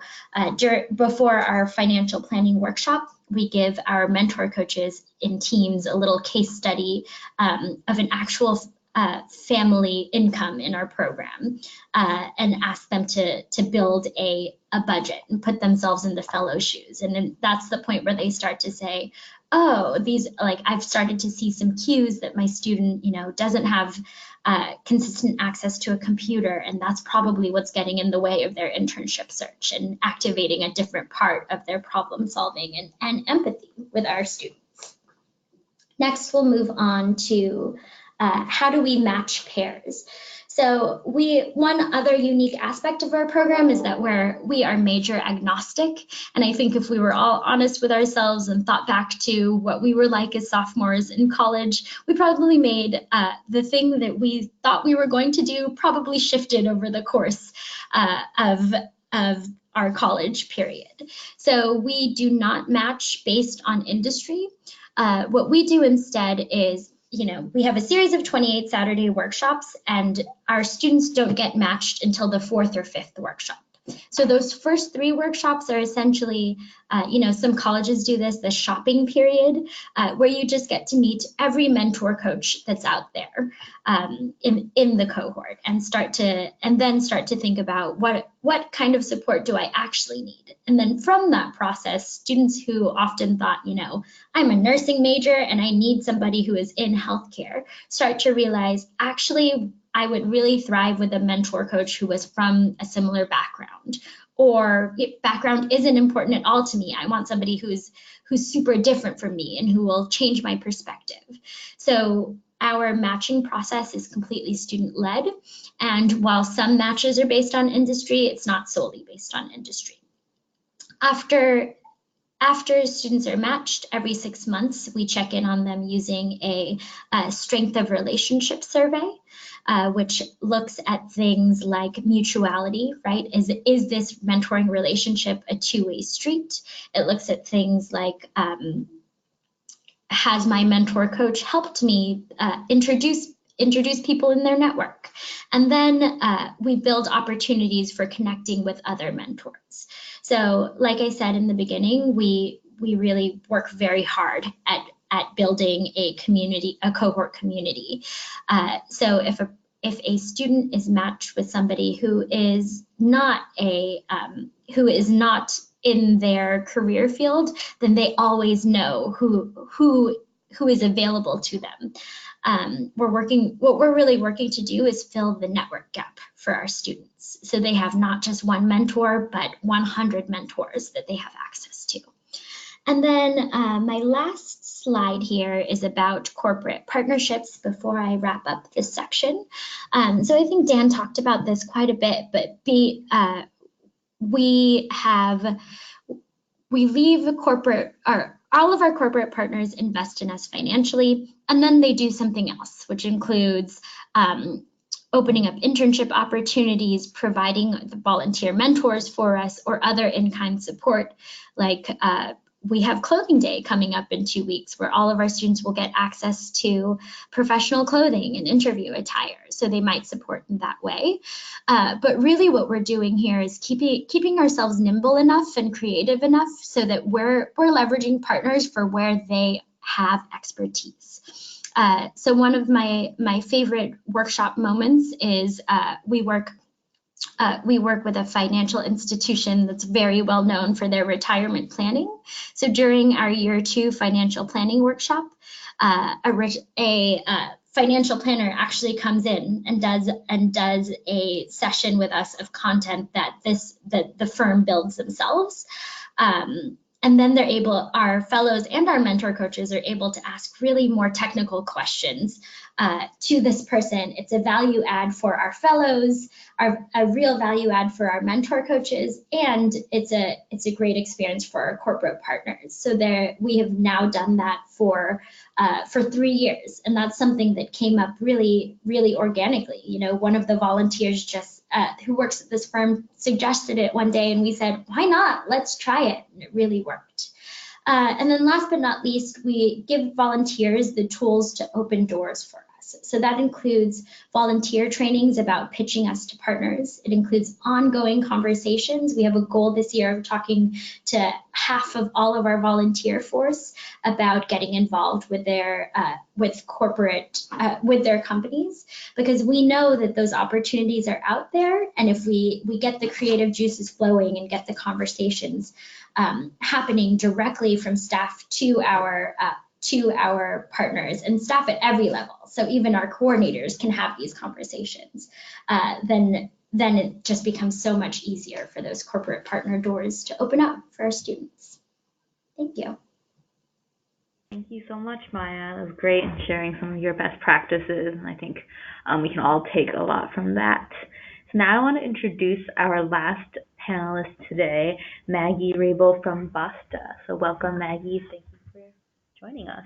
before our financial planning workshop, we give our mentor coaches in teams a little case study of an actual family income in our program, and ask them to build a budget and put themselves in the fellow shoes. And then that's the point where they start to say, oh, I've started to see some cues that my student, doesn't have consistent access to a computer, and that's probably what's getting in the way of their internship search and activating a different part of their problem solving and empathy with our students. Next, we'll move on to how do we match pairs? So one other unique aspect of our program is that we are major agnostic. And I think if we were all honest with ourselves and thought back to what we were like as sophomores in college, we probably made the thing that we thought we were going to do probably shifted over the course of our college period. So we do not match based on industry. What we do instead is, we have a series of 28 Saturday workshops, and our students don't get matched until the 4th or 5th workshop. So those first 3 workshops are essentially, some colleges do this, the shopping period, where you just get to meet every mentor coach that's out there in the cohort, and then start to think about what kind of support do I actually need. And then from that process, students who often thought, I'm a nursing major and I need somebody who is in healthcare, start to realize, actually, I would really thrive with a mentor coach who was from a similar background, or background isn't important at all to me. I want somebody who's super different from me and who will change my perspective. So our matching process is completely student-led, and while some matches are based on industry, it's not solely based on industry. After After students are matched, every 6 months, we check in on them using a strength of relationship survey, which looks at things like mutuality, right? Is this mentoring relationship a two-way street? It looks at things like, has my mentor coach helped me introduce people in their network? And then we build opportunities for connecting with other mentors. So like I said in the beginning, we really work very hard at building a community, a cohort community. So if a student is matched with somebody who is not in their career field, then they always know who is available to them. What we're really working to do is fill the network gap for our students. So they have not just one mentor, but 100 mentors that they have access to. And then my last slide here is about corporate partnerships before I wrap up this section. So I think Dan talked about this quite a bit, but we leave all of our corporate partners invest in us financially, and then they do something else, which includes opening up internship opportunities, providing the volunteer mentors for us, or other in-kind support, like we have clothing day coming up in 2 weeks where all of our students will get access to professional clothing and interview attire. So they might support in that way. But really what we're doing here is keeping ourselves nimble enough and creative enough so that we're leveraging partners for where they have expertise. So one of my favorite workshop moments is we work with a financial institution that's very well known for their retirement planning. So during our year 2 financial planning workshop, a financial planner actually comes in and does a session with us of content that the firm builds themselves. And then our fellows and our mentor coaches are able to ask really more technical questions to this person. It's a value add for our fellows, a real value add for our mentor coaches, and it's a great experience for our corporate partners. So we have now done that for 3 years, and that's something that came up really, really organically. You know, one of the volunteers who works at this firm suggested it one day, and we said, why not? Let's try it. And it really worked. And then last but not least, we give volunteers the tools to open doors for us. So that includes volunteer trainings about pitching us to partners. It includes ongoing conversations. We have a goal this year of talking to half of all of our volunteer force about getting involved with their companies, because we know that those opportunities are out there, and if we get the creative juices flowing and get the conversations happening directly from staff to our partners, and staff at every level, so even our coordinators can have these conversations, then it just becomes so much easier for those corporate partner doors to open up for our students. Thank you. Thank you so much, Maya. It was great sharing some of your best practices, and I think we can all take a lot from that. So now I want to introduce our last panelist today, Maggie Raible from Basta. So welcome, Maggie. Thank you for joining us.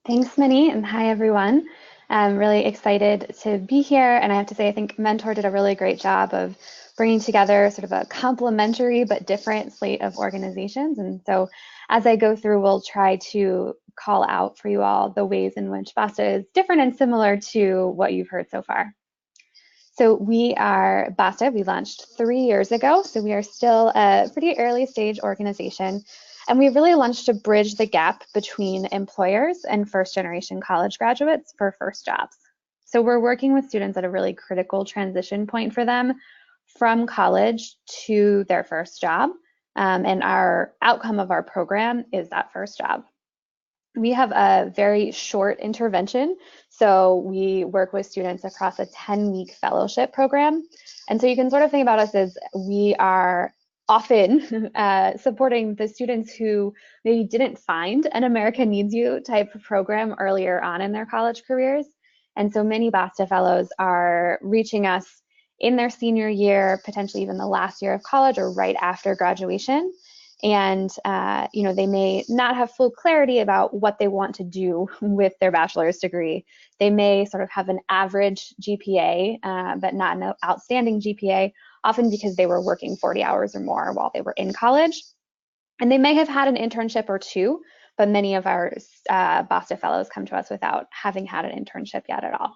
Thanks, Minnie, and hi, everyone. I'm really excited to be here, and I have to say I think Mentor did a really great job of bringing together sort of a complementary but different slate of organizations. And so as I go through, we'll try to call out for you all the ways in which Basta is different and similar to what you've heard so far. So we are Basta. We launched 3 years ago, so we are still a pretty early stage organization. And we really launched to bridge the gap between employers and first-generation college graduates for first jobs. So we're working with students at a really critical transition point for them from college to their first job. And our outcome of our program is that first job. We have a very short intervention. So we work with students across a 10-week fellowship program. And so you can sort of think about us as we are often supporting the students who maybe didn't find an America Needs You type of program earlier on in their college careers. And so many Basta fellows are reaching us in their senior year, potentially even the last year of college or right after graduation. And they may not have full clarity about what they want to do with their bachelor's degree. They may sort of have an average GPA, but not an outstanding GPA, often because they were working 40 hours or more while they were in college. And they may have had an internship or two, but many of our Basta fellows come to us without having had an internship yet at all.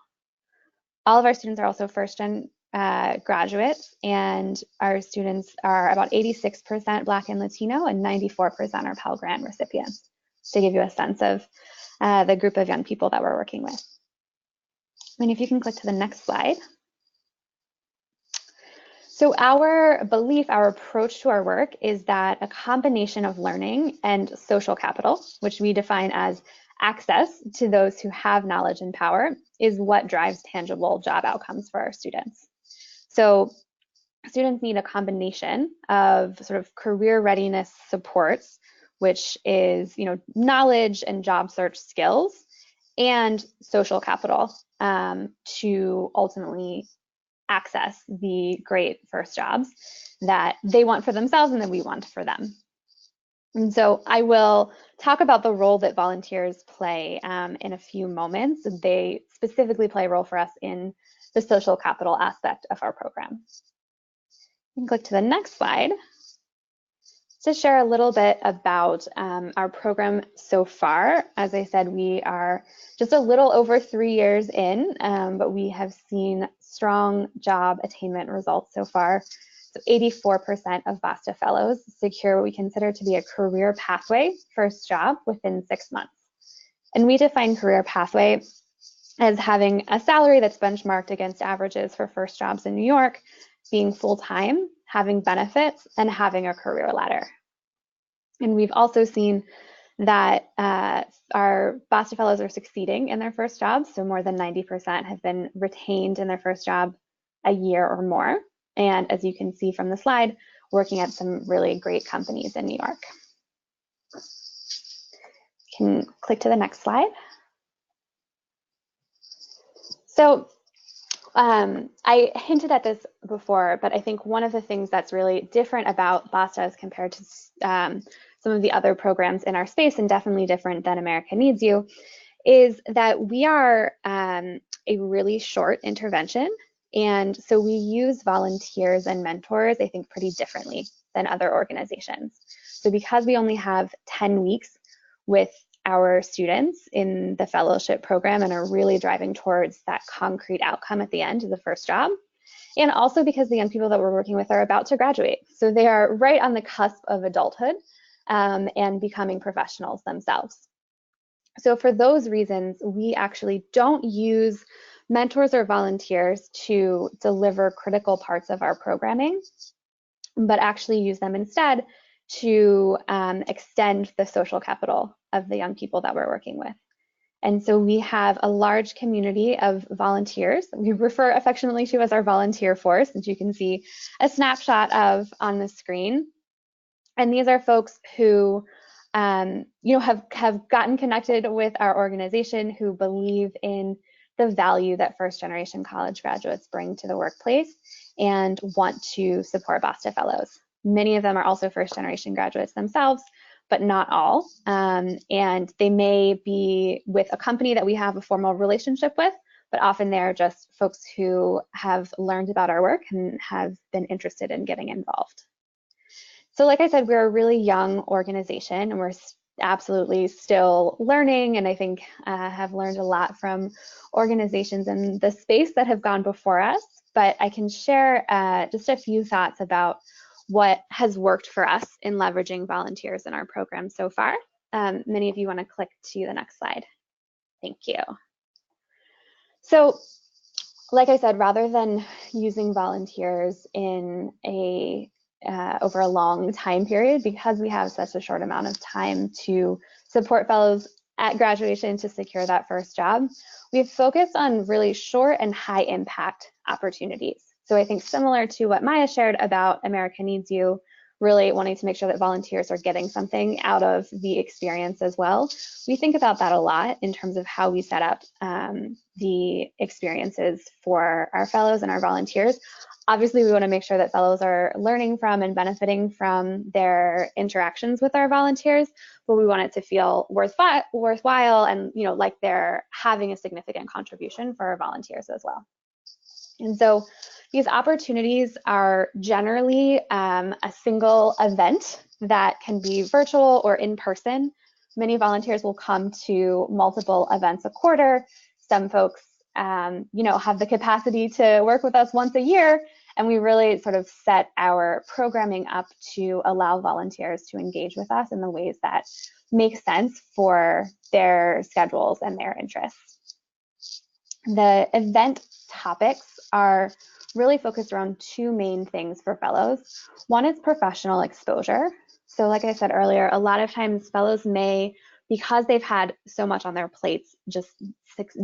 All of our students are also first-gen graduates, and our students are about 86% Black and Latino, and 94% are Pell Grant recipients, to give you a sense of the group of young people that we're working with. And if you can click to the next slide. So our belief, our approach to our work is that a combination of learning and social capital, which we define as access to those who have knowledge and power, is what drives tangible job outcomes for our students. So students need a combination of sort of career readiness supports, which is knowledge and job search skills, and social capital to ultimately access the great first jobs that they want for themselves and that we want for them. And so I will talk about the role that volunteers play in a few moments. They specifically play a role for us in the social capital aspect of our program. You can click to the next slide to share a little bit about our program so far. As I said, we are just a little over 3 years in, but we have seen strong job attainment results so far. So 84% of Basta fellows secure what we consider to be a career pathway first job within 6 months. And we define career pathway as having a salary that's benchmarked against averages for first jobs in New York, being full-time, having benefits, and having a career ladder. And we've also seen that our Basta fellows are succeeding in their first jobs. So more than 90% have been retained in their first job a year or more. And as you can see from the slide, working at some really great companies in New York. You can click to the next slide. So I hinted at this before, but I think one of the things that's really different about Basta as compared to some of the other programs in our space, and definitely different than America Needs You, is that we are a really short intervention. And so we use volunteers and mentors, I think, pretty differently than other organizations. So because we only have 10 weeks with our students in the fellowship program and are really driving towards that concrete outcome at the end of the first job, and also because the young people that we're working with are about to graduate. So they are right on the cusp of adulthood and becoming professionals themselves. So for those reasons, we actually don't use mentors or volunteers to deliver critical parts of our programming, but actually use them instead to extend the social capital of the young people that we're working with. And so we have a large community of volunteers that we refer affectionately to as our volunteer force, which you can see a snapshot of on the screen. And these are folks who have gotten connected with our organization, who believe in the value that first generation college graduates bring to the workplace and want to support Basta fellows. Many of them are also first generation graduates themselves, but not all. And they may be with a company that we have a formal relationship with, but often they're just folks who have learned about our work and have been interested in getting involved. So like I said, we're a really young organization, and we're absolutely still learning, and I think have learned a lot from organizations in the space that have gone before us. But I can share just a few thoughts about what has worked for us in leveraging volunteers in our program so far. Many of you want to click to the next slide. Thank you. So like I said, rather than using volunteers in over a long time period, because we have such a short amount of time to support fellows at graduation to secure that first job, we've focused on really short and high impact opportunities. So I think similar to what Maia shared about America Needs You, really wanting to make sure that volunteers are getting something out of the experience as well. We think about that a lot in terms of how we set up the experiences for our fellows and our volunteers. Obviously, we want to make sure that fellows are learning from and benefiting from their interactions with our volunteers, but we want it to feel worthwhile and, you know, like they're having a significant contribution for our volunteers as well. And so these opportunities are generally a single event that can be virtual or in person. Many volunteers will come to multiple events a quarter. Some folks, you know, have the capacity to work with us once a year, and we really sort of set our programming up to allow volunteers to engage with us in the ways that make sense for their schedules and their interests. The event topics are really focused around two main things for fellows. One is professional exposure. So like I said earlier, a lot of times fellows may, because they've had so much on their plates, just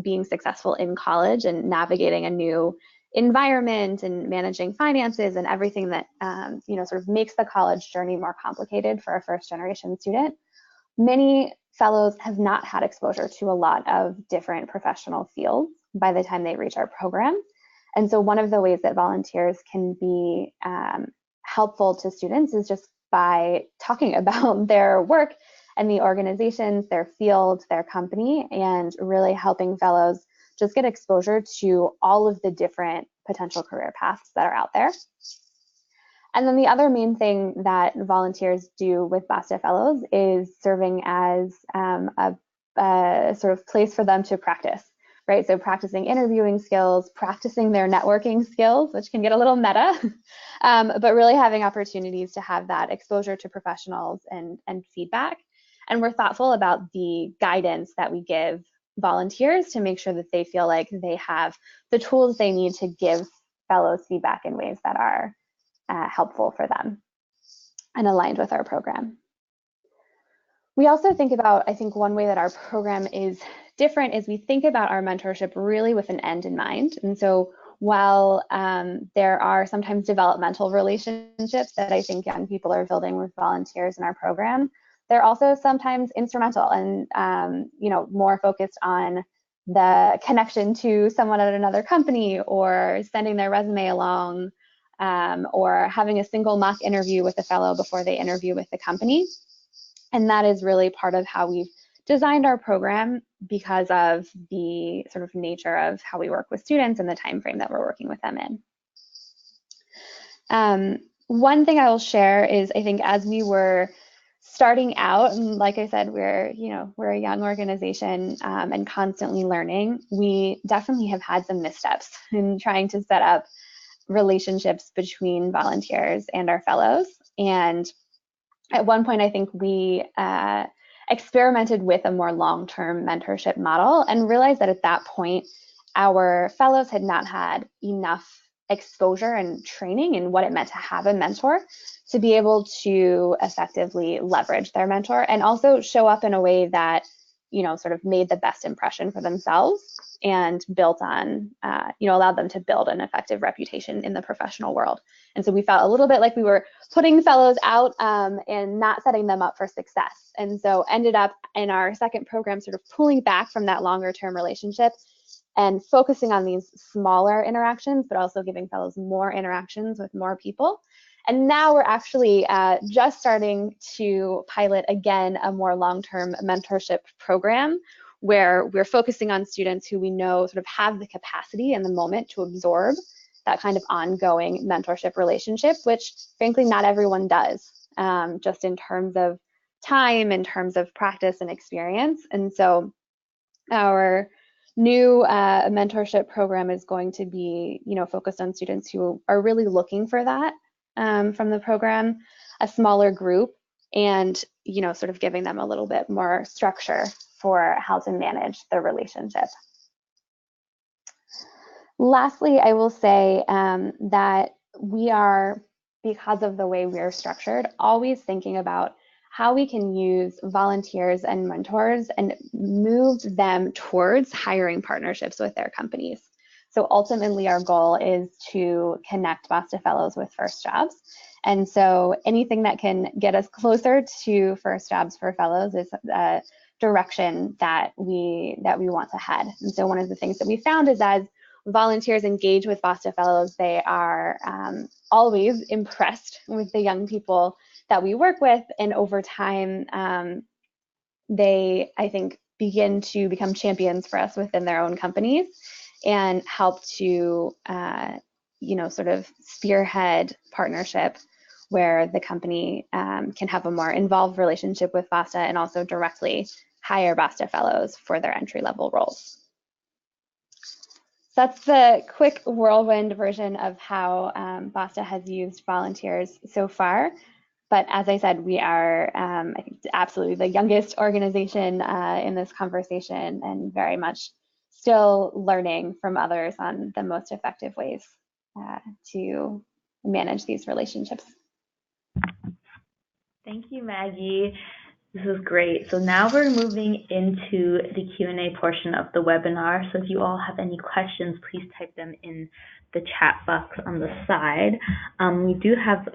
being successful in college and navigating a new environment and managing finances and everything that you know, sort of makes the college journey more complicated for a first-generation student. Many fellows have not had exposure to a lot of different professional fields by the time they reach our program. And so one of the ways that volunteers can be helpful to students is just by talking about their work and the organizations, their field, their company, and really helping fellows just get exposure to all of the different potential career paths that are out there. And then the other main thing that volunteers do with Basta Fellows is serving as a sort of place for them to practice, right? So practicing interviewing skills, practicing their networking skills, which can get a little meta, but really having opportunities to have that exposure to professionals and feedback. And we're thoughtful about the guidance that we give volunteers to make sure that they feel like they have the tools they need to give fellows feedback in ways that are helpful for them and aligned with our program. We also think about, I think one way that our program is different is we think about our mentorship really with an end in mind. And so while there are sometimes developmental relationships that I think young people are building with volunteers in our program, they're also sometimes instrumental and you know, more focused on the connection to someone at another company or sending their resume along, or having a single mock interview with a fellow before they interview with the company. And that is really part of how we've designed our program because of the sort of nature of how we work with students and the time frame that we're working with them in. One thing I will share is I think as we were starting out, and like I said, we're a young organization and constantly learning, we definitely have had some missteps in trying to set up relationships between volunteers and our fellows. And at one point, I think we experimented with a more long-term mentorship model and realized that at that point, our fellows had not had enough exposure and training in what it meant to have a mentor to be able to effectively leverage their mentor and also show up in a way that, you know, sort of made the best impression for themselves and built on, allowed them to build an effective reputation in the professional world. And so we felt a little bit like we were putting fellows out and not setting them up for success. And so ended up in our second program sort of pulling back from that longer term relationship and focusing on these smaller interactions, but also giving fellows more interactions with more people. And now we're actually just starting to pilot again a more long-term mentorship program where we're focusing on students who we know sort of have the capacity and the moment to absorb that kind of ongoing mentorship relationship, which frankly not everyone does, just in terms of time, in terms of practice and experience. And so our new mentorship program is going to be, focused on students who are really looking for that from the program, a smaller group, and sort of giving them a little bit more structure for how to manage the relationship. Lastly, I will say that we are, because of the way we're structured, always thinking about how we can use volunteers and mentors and move them towards hiring partnerships with their companies. So ultimately, our goal is to connect Basta Fellows with first jobs. And so anything that can get us closer to first jobs for fellows is a direction that we want to head. And so one of the things that we found is as volunteers engage with Basta Fellows, they are always impressed with the young people that we work with, and over time, they, I think, begin to become champions for us within their own companies and help to, sort of spearhead partnership where the company can have a more involved relationship with Basta and also directly hire Basta Fellows for their entry-level roles. So that's the quick whirlwind version of how Basta has used volunteers so far. But as I said, we are, I think, absolutely the youngest organization in this conversation, and very much still learning from others on the most effective ways to manage these relationships. Thank you, Maggie. This is great. So now we're moving into the Q&A portion of the webinar. So if you all have any questions, please type them in the chat box on the side. We do have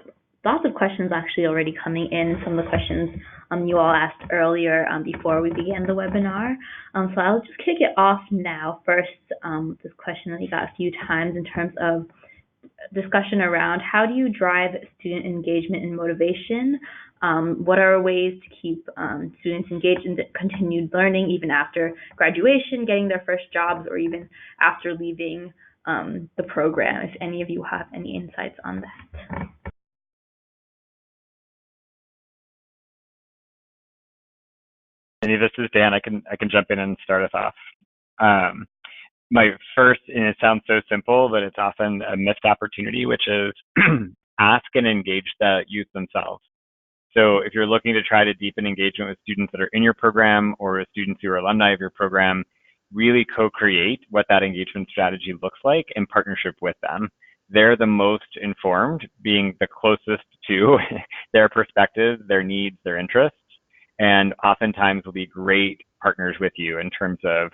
lots of questions actually already coming in. Some of the questions you all asked earlier before we began the webinar. So I'll just kick it off now. First, this question that we got a few times in terms of discussion around how do you drive student engagement and motivation? What are ways to keep students engaged in continued learning even after graduation, getting their first jobs, or even after leaving the program? If any of you have any insights on that. This is Dan. I can jump in and start us off. My first, and it sounds so simple, but it's often a missed opportunity, which is ask and engage the youth themselves. So if you're looking to try to deepen engagement with students that are in your program or with students who are alumni of your program, really co-create what that engagement strategy looks like in partnership with them. They're the most informed, being the closest to their perspective, their needs, their interests, and oftentimes will be great partners with you in terms of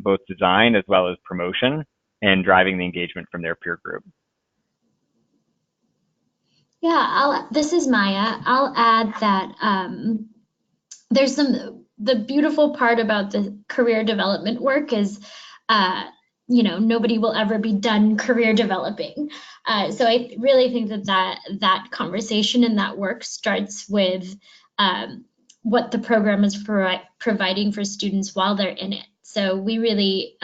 both design as well as promotion and driving the engagement from their peer group. Yeah, this is Maya. I'll add that there's the beautiful part about the career development work is, nobody will ever be done career developing. So I really think that conversation and that work starts with what the program is providing for students while they're in it. So we really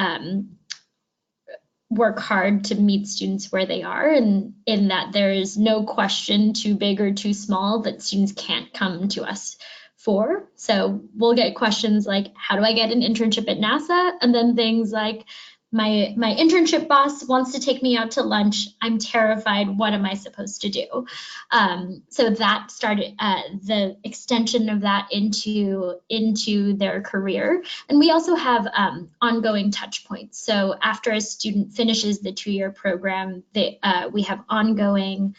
work hard to meet students where they are, and in that there is no question too big or too small that students can't come to us for. So we'll get questions like, how do I get an internship at NASA? And then things like, my internship boss wants to take me out to lunch. I'm terrified. What am I supposed to do? So that started the extension of that into their career. And we also have ongoing touch points. So after a student finishes the 2-year program, we have ongoing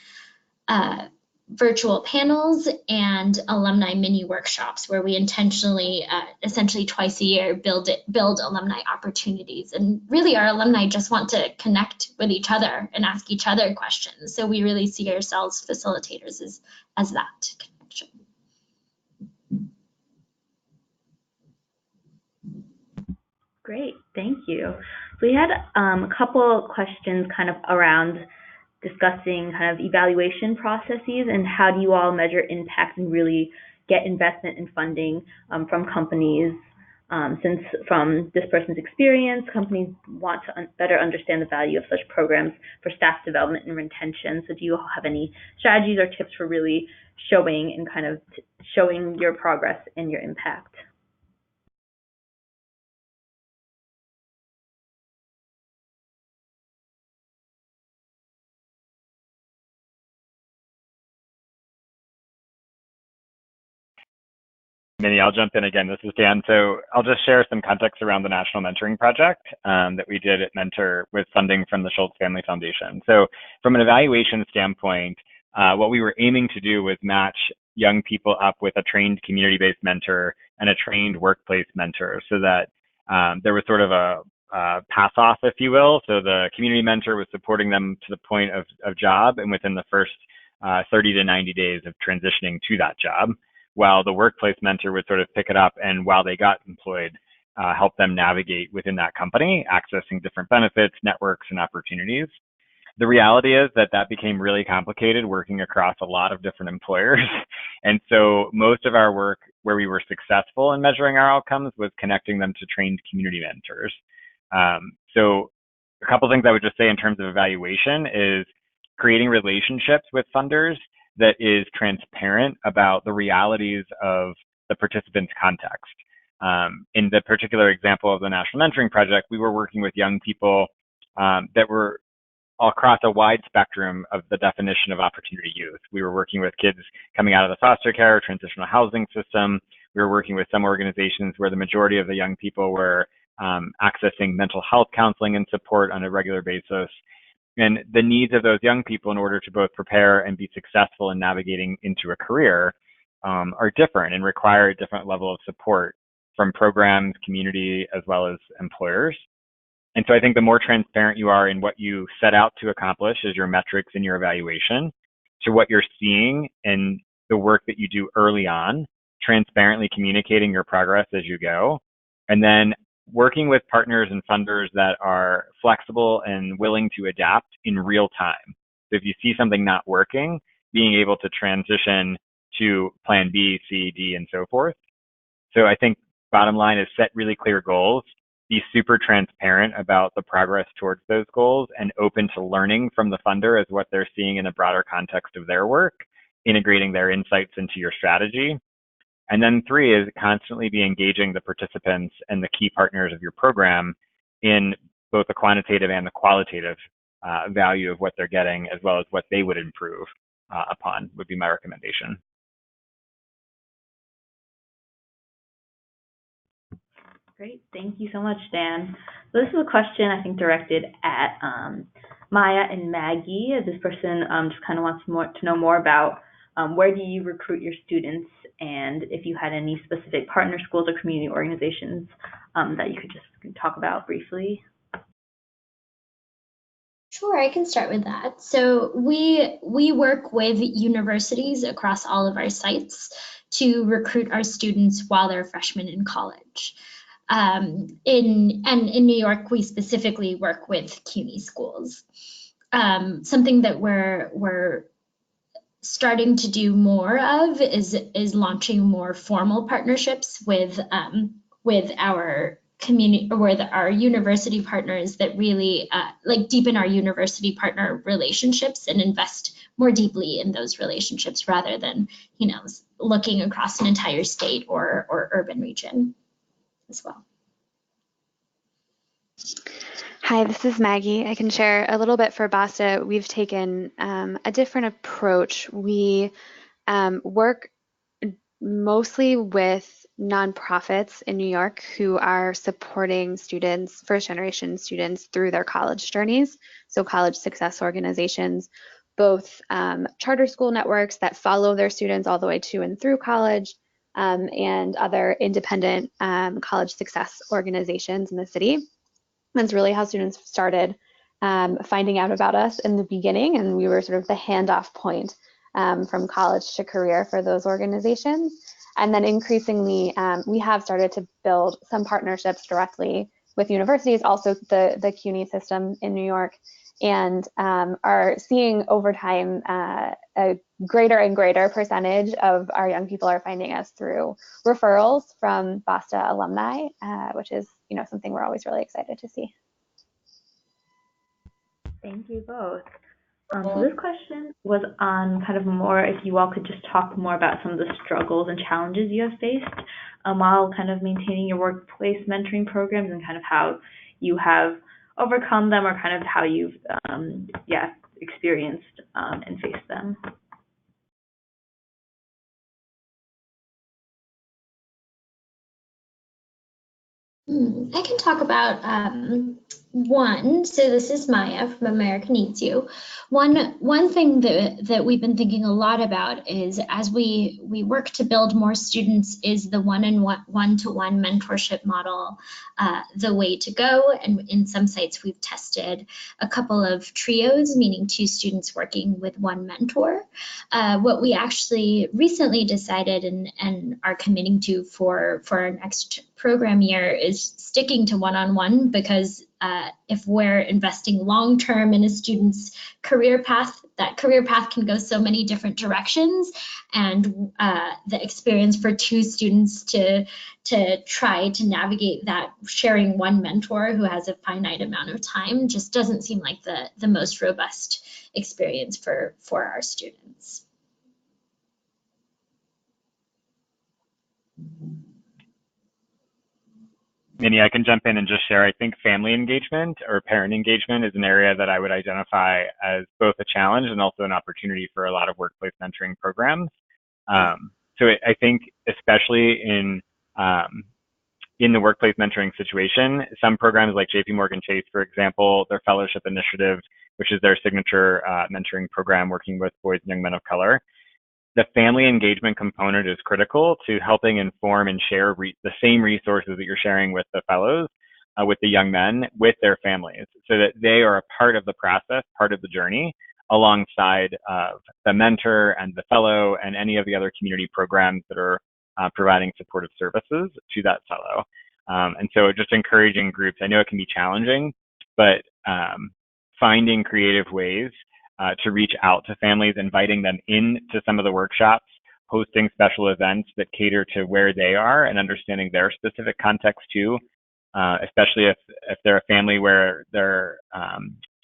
virtual panels and alumni mini workshops where we intentionally, essentially twice a year, build alumni opportunities. And really our alumni just want to connect with each other and ask each other questions. So we really see ourselves facilitators as that connection. Great, thank you. So we had a couple questions kind of around discussing kind of evaluation processes and how do you all measure impact and really get investment and funding from companies. Since from this person's experience, companies want to better understand the value of such programs for staff development and retention. So do you all have any strategies or tips for really showing and kind of showing your progress and your impact? Minnie, I'll jump in again. This is Dan. So I'll just share some context around the National Mentoring Project that we did at Mentor with funding from the Schultz Family Foundation. So from an evaluation standpoint, what we were aiming to do was match young people up with a trained community-based mentor and a trained workplace mentor so that there was sort of a pass-off, if you will. So the community mentor was supporting them to the point of job and within the first 30 to 90 days of transitioning to that job, while the workplace mentor would sort of pick it up and while they got employed, help them navigate within that company, accessing different benefits, networks, and opportunities. The reality is that that became really complicated working across a lot of different employers. And so most of our work where we were successful in measuring our outcomes was connecting them to trained community mentors. So a couple things I would just say in terms of evaluation is creating relationships with funders that is transparent about the realities of the participant's context. In the particular example of the National Mentoring Project, we were working with young people that were across a wide spectrum of the definition of opportunity youth. We were working with kids coming out of the foster care, transitional housing system. We were working with some organizations where the majority of the young people were accessing mental health counseling and support on a regular basis. And the needs of those young people in order to both prepare and be successful in navigating into a career are different and require a different level of support from programs, community, as well as employers. And so I think the more transparent you are in what you set out to accomplish as your metrics in your evaluation to what you're seeing in the work that you do early on, transparently communicating your progress as you go, and then working with partners and funders that are flexible and willing to adapt in real time. So if you see something not working, being able to transition to plan B, C, D, and so forth. So I think bottom line is set really clear goals, be super transparent about the progress towards those goals, and open to learning from the funder as what they're seeing in a broader context of their work, integrating their insights into your strategy. And then 3 is constantly be engaging the participants and the key partners of your program in both the quantitative and the qualitative value of what they're getting, as well as what they would improve upon, would be my recommendation. Great, thank you so much, Dan. So this is a question I think directed at Maia and Maggie. This person just kind of wants to know more about where do you recruit your students, and if you had any specific partner schools or community organizations that you could just talk about briefly. Sure, I can start with that. So we work with universities across all of our sites to recruit our students while they're freshmen in college. In New York, we specifically work with CUNY schools. Something that we're starting to do more of is launching more formal partnerships with our community, or with our university partners that really like deepen our university partner relationships and invest more deeply in those relationships rather than, you know, looking across an entire state or urban region as well. Hi, this is Maggie. I can share a little bit for Basta. We've taken a different approach. We work mostly with nonprofits in New York who are supporting students, first-generation students, through their college journeys. So college success organizations, both charter school networks that follow their students all the way to and through college, and other independent college success organizations in the city. That's really how students started finding out about us in the beginning, and we were sort of the handoff point from college to career for those organizations. And then increasingly, we have started to build some partnerships directly with universities, also the CUNY system in New York, and are seeing over time a greater and greater percentage of our young people are finding us through referrals from Basta alumni, which is, you know, something we're always really excited to see. Thank you both. So this question was on kind of more, if you all could just talk more about some of the struggles and challenges you have faced while kind of maintaining your workplace mentoring programs, and kind of how you have overcome them, or kind of how you've experienced and faced them. I can talk about one. So this is Maia from America Needs You. One thing that we've been thinking a lot about is, as we work to build more students, is the one-to-one mentorship model the way to go. And in some sites we've tested a couple of trios, meaning 2 students working with 1 mentor. What we actually recently decided and are committing to for our next program year is sticking to one-on-one, because if we're investing long-term in a student's career path, that career path can go so many different directions, and the experience for two students to try to navigate that, sharing one mentor who has a finite amount of time, just doesn't seem like the most robust experience for our students. Minnie, I can jump in and just share. I think family engagement or parent engagement is an area that I would identify as both a challenge and also an opportunity for a lot of workplace mentoring programs. So I think especially in the workplace mentoring situation, some programs like JP Morgan Chase, for example, their fellowship initiative, which is their signature mentoring program working with boys and young men of color, the family engagement component is critical to helping inform and share the same resources that you're sharing with the fellows, with the young men, with their families, so that they are a part of the process, part of the journey, alongside of the mentor and the fellow and any of the other community programs that are providing supportive services to that fellow. And so just encouraging groups, I know it can be challenging, but finding creative ways to reach out to families, inviting them into some of the workshops, hosting special events that cater to where they are and understanding their specific context too, especially if they're a family where their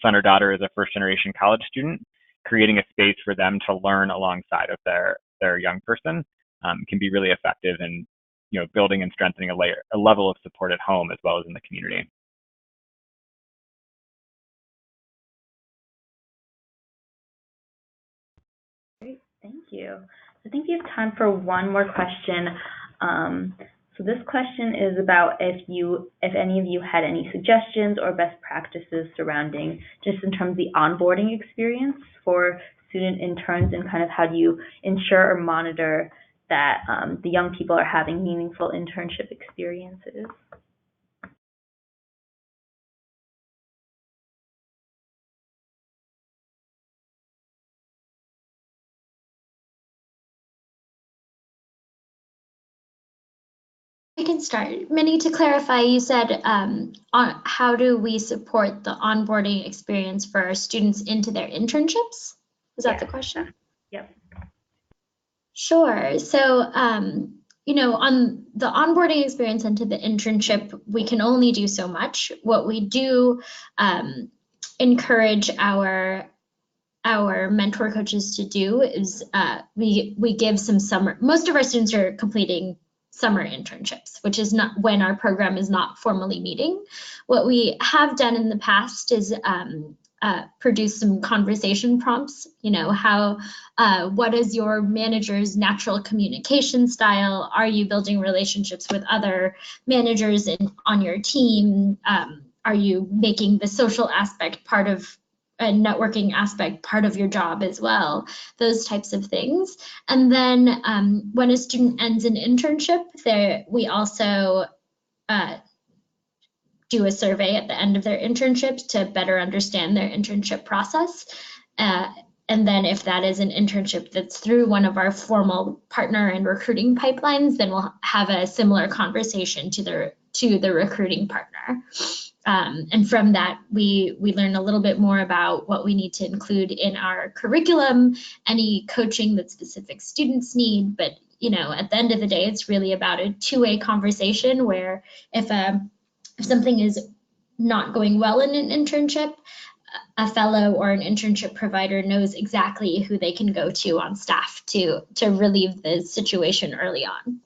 son or daughter is a first-generation college student, creating a space for them to learn alongside of their young person can be really effective in building and strengthening a level of support at home as well as in the community. Great, thank you. I think we have time for one more question. So this question is about if any of you had any suggestions or best practices surrounding just in terms of the onboarding experience for student interns, and kind of how do you ensure or monitor that the young people are having meaningful internship experiences. I can start. Minnie, to clarify, you said how do we support the onboarding experience for our students into their internships? Was that the question? Yep. Sure. So, on the onboarding experience into the internship, we can only do so much. What we do encourage our mentor coaches to do is we give some summer. Most of our students are completing summer internships, which is not when our program is not formally meeting. What we have done in the past is produce some conversation prompts. What is your manager's natural communication style? Are you building relationships with other managers on your team? Are you making the social aspect part of a networking aspect part of your job as well, those types of things. And then when a student ends an internship, we also do a survey at the end of their internship to better understand their internship process. And then if that is an internship that's through one of our formal partner and recruiting pipelines, then we'll have a similar conversation to the recruiting partner. And from that, we learn a little bit more about what we need to include in our curriculum, any coaching that specific students need. But, at the end of the day, it's really about a two-way conversation where if something is not going well in an internship, a fellow or an internship provider knows exactly who they can go to on staff to relieve the situation early on.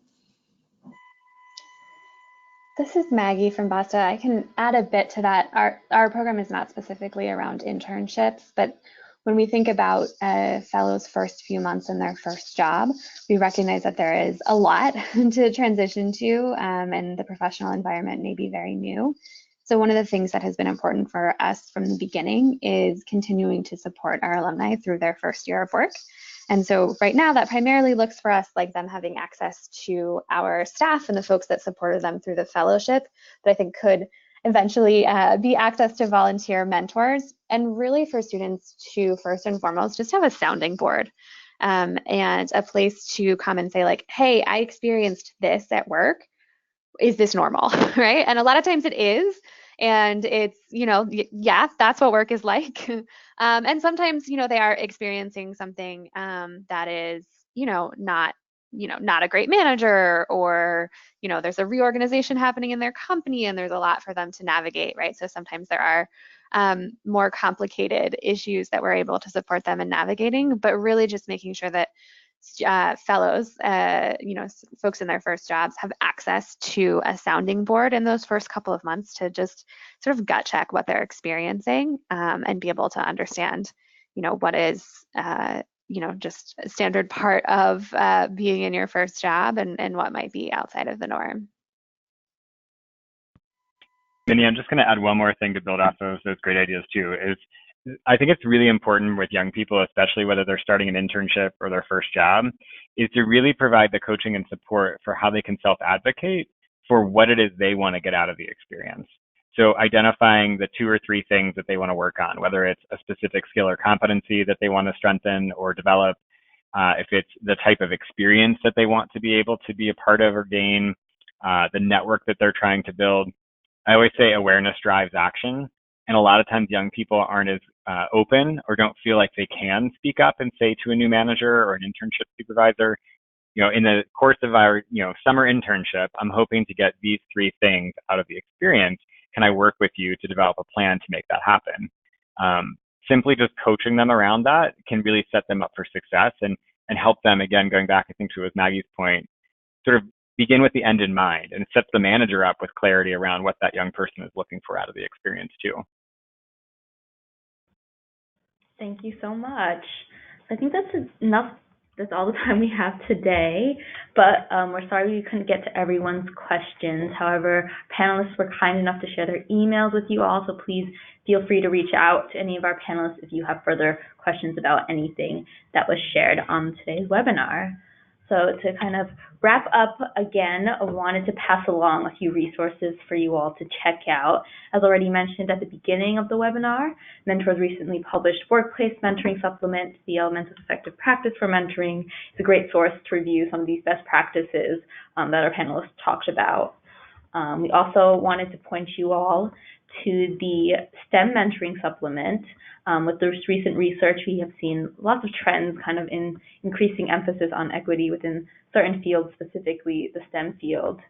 This is Maggie from Basta. I can add a bit to that. Our program is not specifically around internships, but when we think about a fellow's first few months in their first job, we recognize that there is a lot to transition to, and the professional environment may be very new. So one of the things that has been important for us from the beginning is continuing to support our alumni through their first year of work. And so right now that primarily looks for us like them having access to our staff and the folks that supported them through the fellowship, that I think could eventually be access to volunteer mentors, and really for students to first and foremost just have a sounding board and a place to come and say like, hey, I experienced this at work. is this normal, right? And a lot of times it is. And it's, yeah, that's what work is like. And sometimes, they are experiencing something that is, not not a great manager, or there's a reorganization happening in their company and there's a lot for them to navigate, right? So sometimes there are more complicated issues that we're able to support them in navigating, but really just making sure that fellows, folks in their first jobs have access to a sounding board in those first couple of months to just sort of gut check what they're experiencing, and be able to understand, what is just a standard part of being in your first job, and what might be outside of the norm. Minnie, I'm just going to add one more thing to build off of those great ideas too, is I think it's really important with young people, especially whether they're starting an internship or their first job, is to really provide the coaching and support for how they can self-advocate for what it is they want to get out of the experience. So identifying the 2 or 3 things that they want to work on, whether it's a specific skill or competency that they want to strengthen or develop, if it's the type of experience that they want to be able to be a part of or gain, the network that they're trying to build. I always say awareness drives action. And a lot of times young people aren't as open or don't feel like they can speak up and say to a new manager or an internship supervisor, in the course of our, summer internship, I'm hoping to get these 3 things out of the experience. Can I work with you to develop a plan to make that happen? Simply just coaching them around that can really set them up for success and help them, again, going back, I think, to was Maggie's point, sort of begin with the end in mind, and sets the manager up with clarity around what that young person is looking for out of the experience too. Thank you so much. I think that's enough. That's all the time we have today, but we're sorry we couldn't get to everyone's questions. However, panelists were kind enough to share their emails with you all, so please feel free to reach out to any of our panelists if you have further questions about anything that was shared on today's webinar. So to kind of wrap up again, I wanted to pass along a few resources for you all to check out. As already mentioned at the beginning of the webinar, Mentor's recently published Workplace Mentoring Supplement, The Elements of Effective Practice for Mentoring. It's a great source to review some of these best practices that our panelists talked about. We also wanted to point you all to the STEM Mentoring Supplement. With this recent research, we have seen lots of trends kind of in increasing emphasis on equity within certain fields, specifically the STEM field.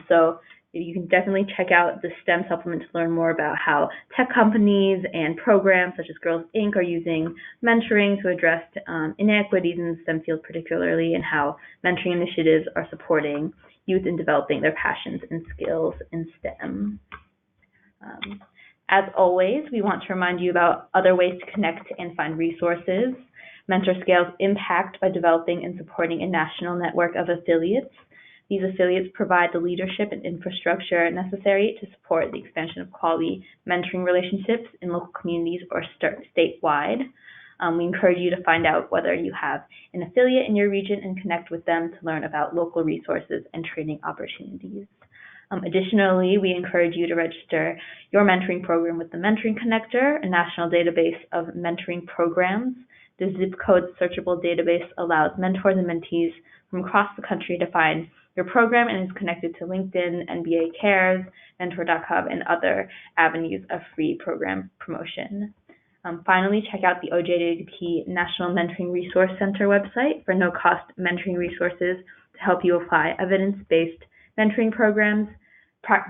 So you can definitely check out the STEM supplement to learn more about how tech companies and programs such as Girls Inc. are using mentoring to address inequities in the STEM field particularly, and how mentoring initiatives are supporting youth in developing their passions and skills in STEM. As always, we want to remind you about other ways to connect and find resources. Mentor scales impact by developing and supporting a national network of affiliates. These affiliates provide the leadership and infrastructure necessary to support the expansion of quality mentoring relationships in local communities or statewide. We encourage you to find out whether you have an affiliate in your region and connect with them to learn about local resources and training opportunities. Additionally, we encourage you to register your mentoring program with the Mentoring Connector, a national database of mentoring programs. The zip code searchable database allows mentors and mentees from across the country to find your program and is connected to LinkedIn, NBA Cares, Mentor.com, and other avenues of free program promotion. Finally, check out the OJWP National Mentoring Resource Center website for no-cost mentoring resources to help you apply evidence-based mentoring programs,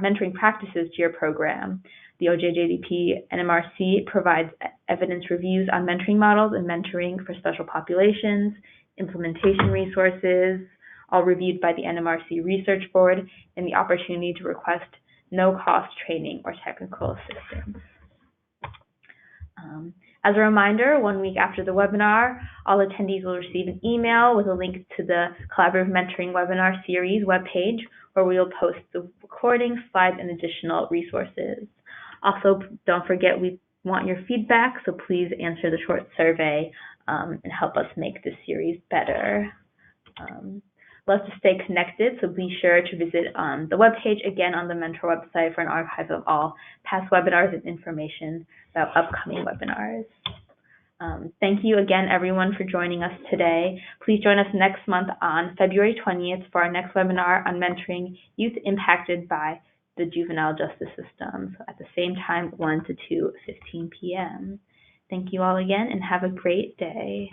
mentoring practices to your program. The OJWP NMRC provides evidence reviews on mentoring models and mentoring for special populations, implementation resources, all reviewed by the NMRC Research Board, and the opportunity to request no-cost training or technical assistance. As a reminder, 1 week after the webinar, all attendees will receive an email with a link to the Collaborative Mentoring Webinar Series webpage, where we will post the recording, slides, and additional resources. Also, don't forget we want your feedback, so please answer the short survey and help us make this series better. Love to stay connected, so be sure to visit the webpage again on the Mentor website for an archive of all past webinars and information about upcoming webinars. Thank you again, everyone, for joining us today. Please join us next month on February 20th for our next webinar on mentoring youth impacted by the juvenile justice system, so at the same time, 1 to 2:15 p.m. Thank you all again, and have a great day.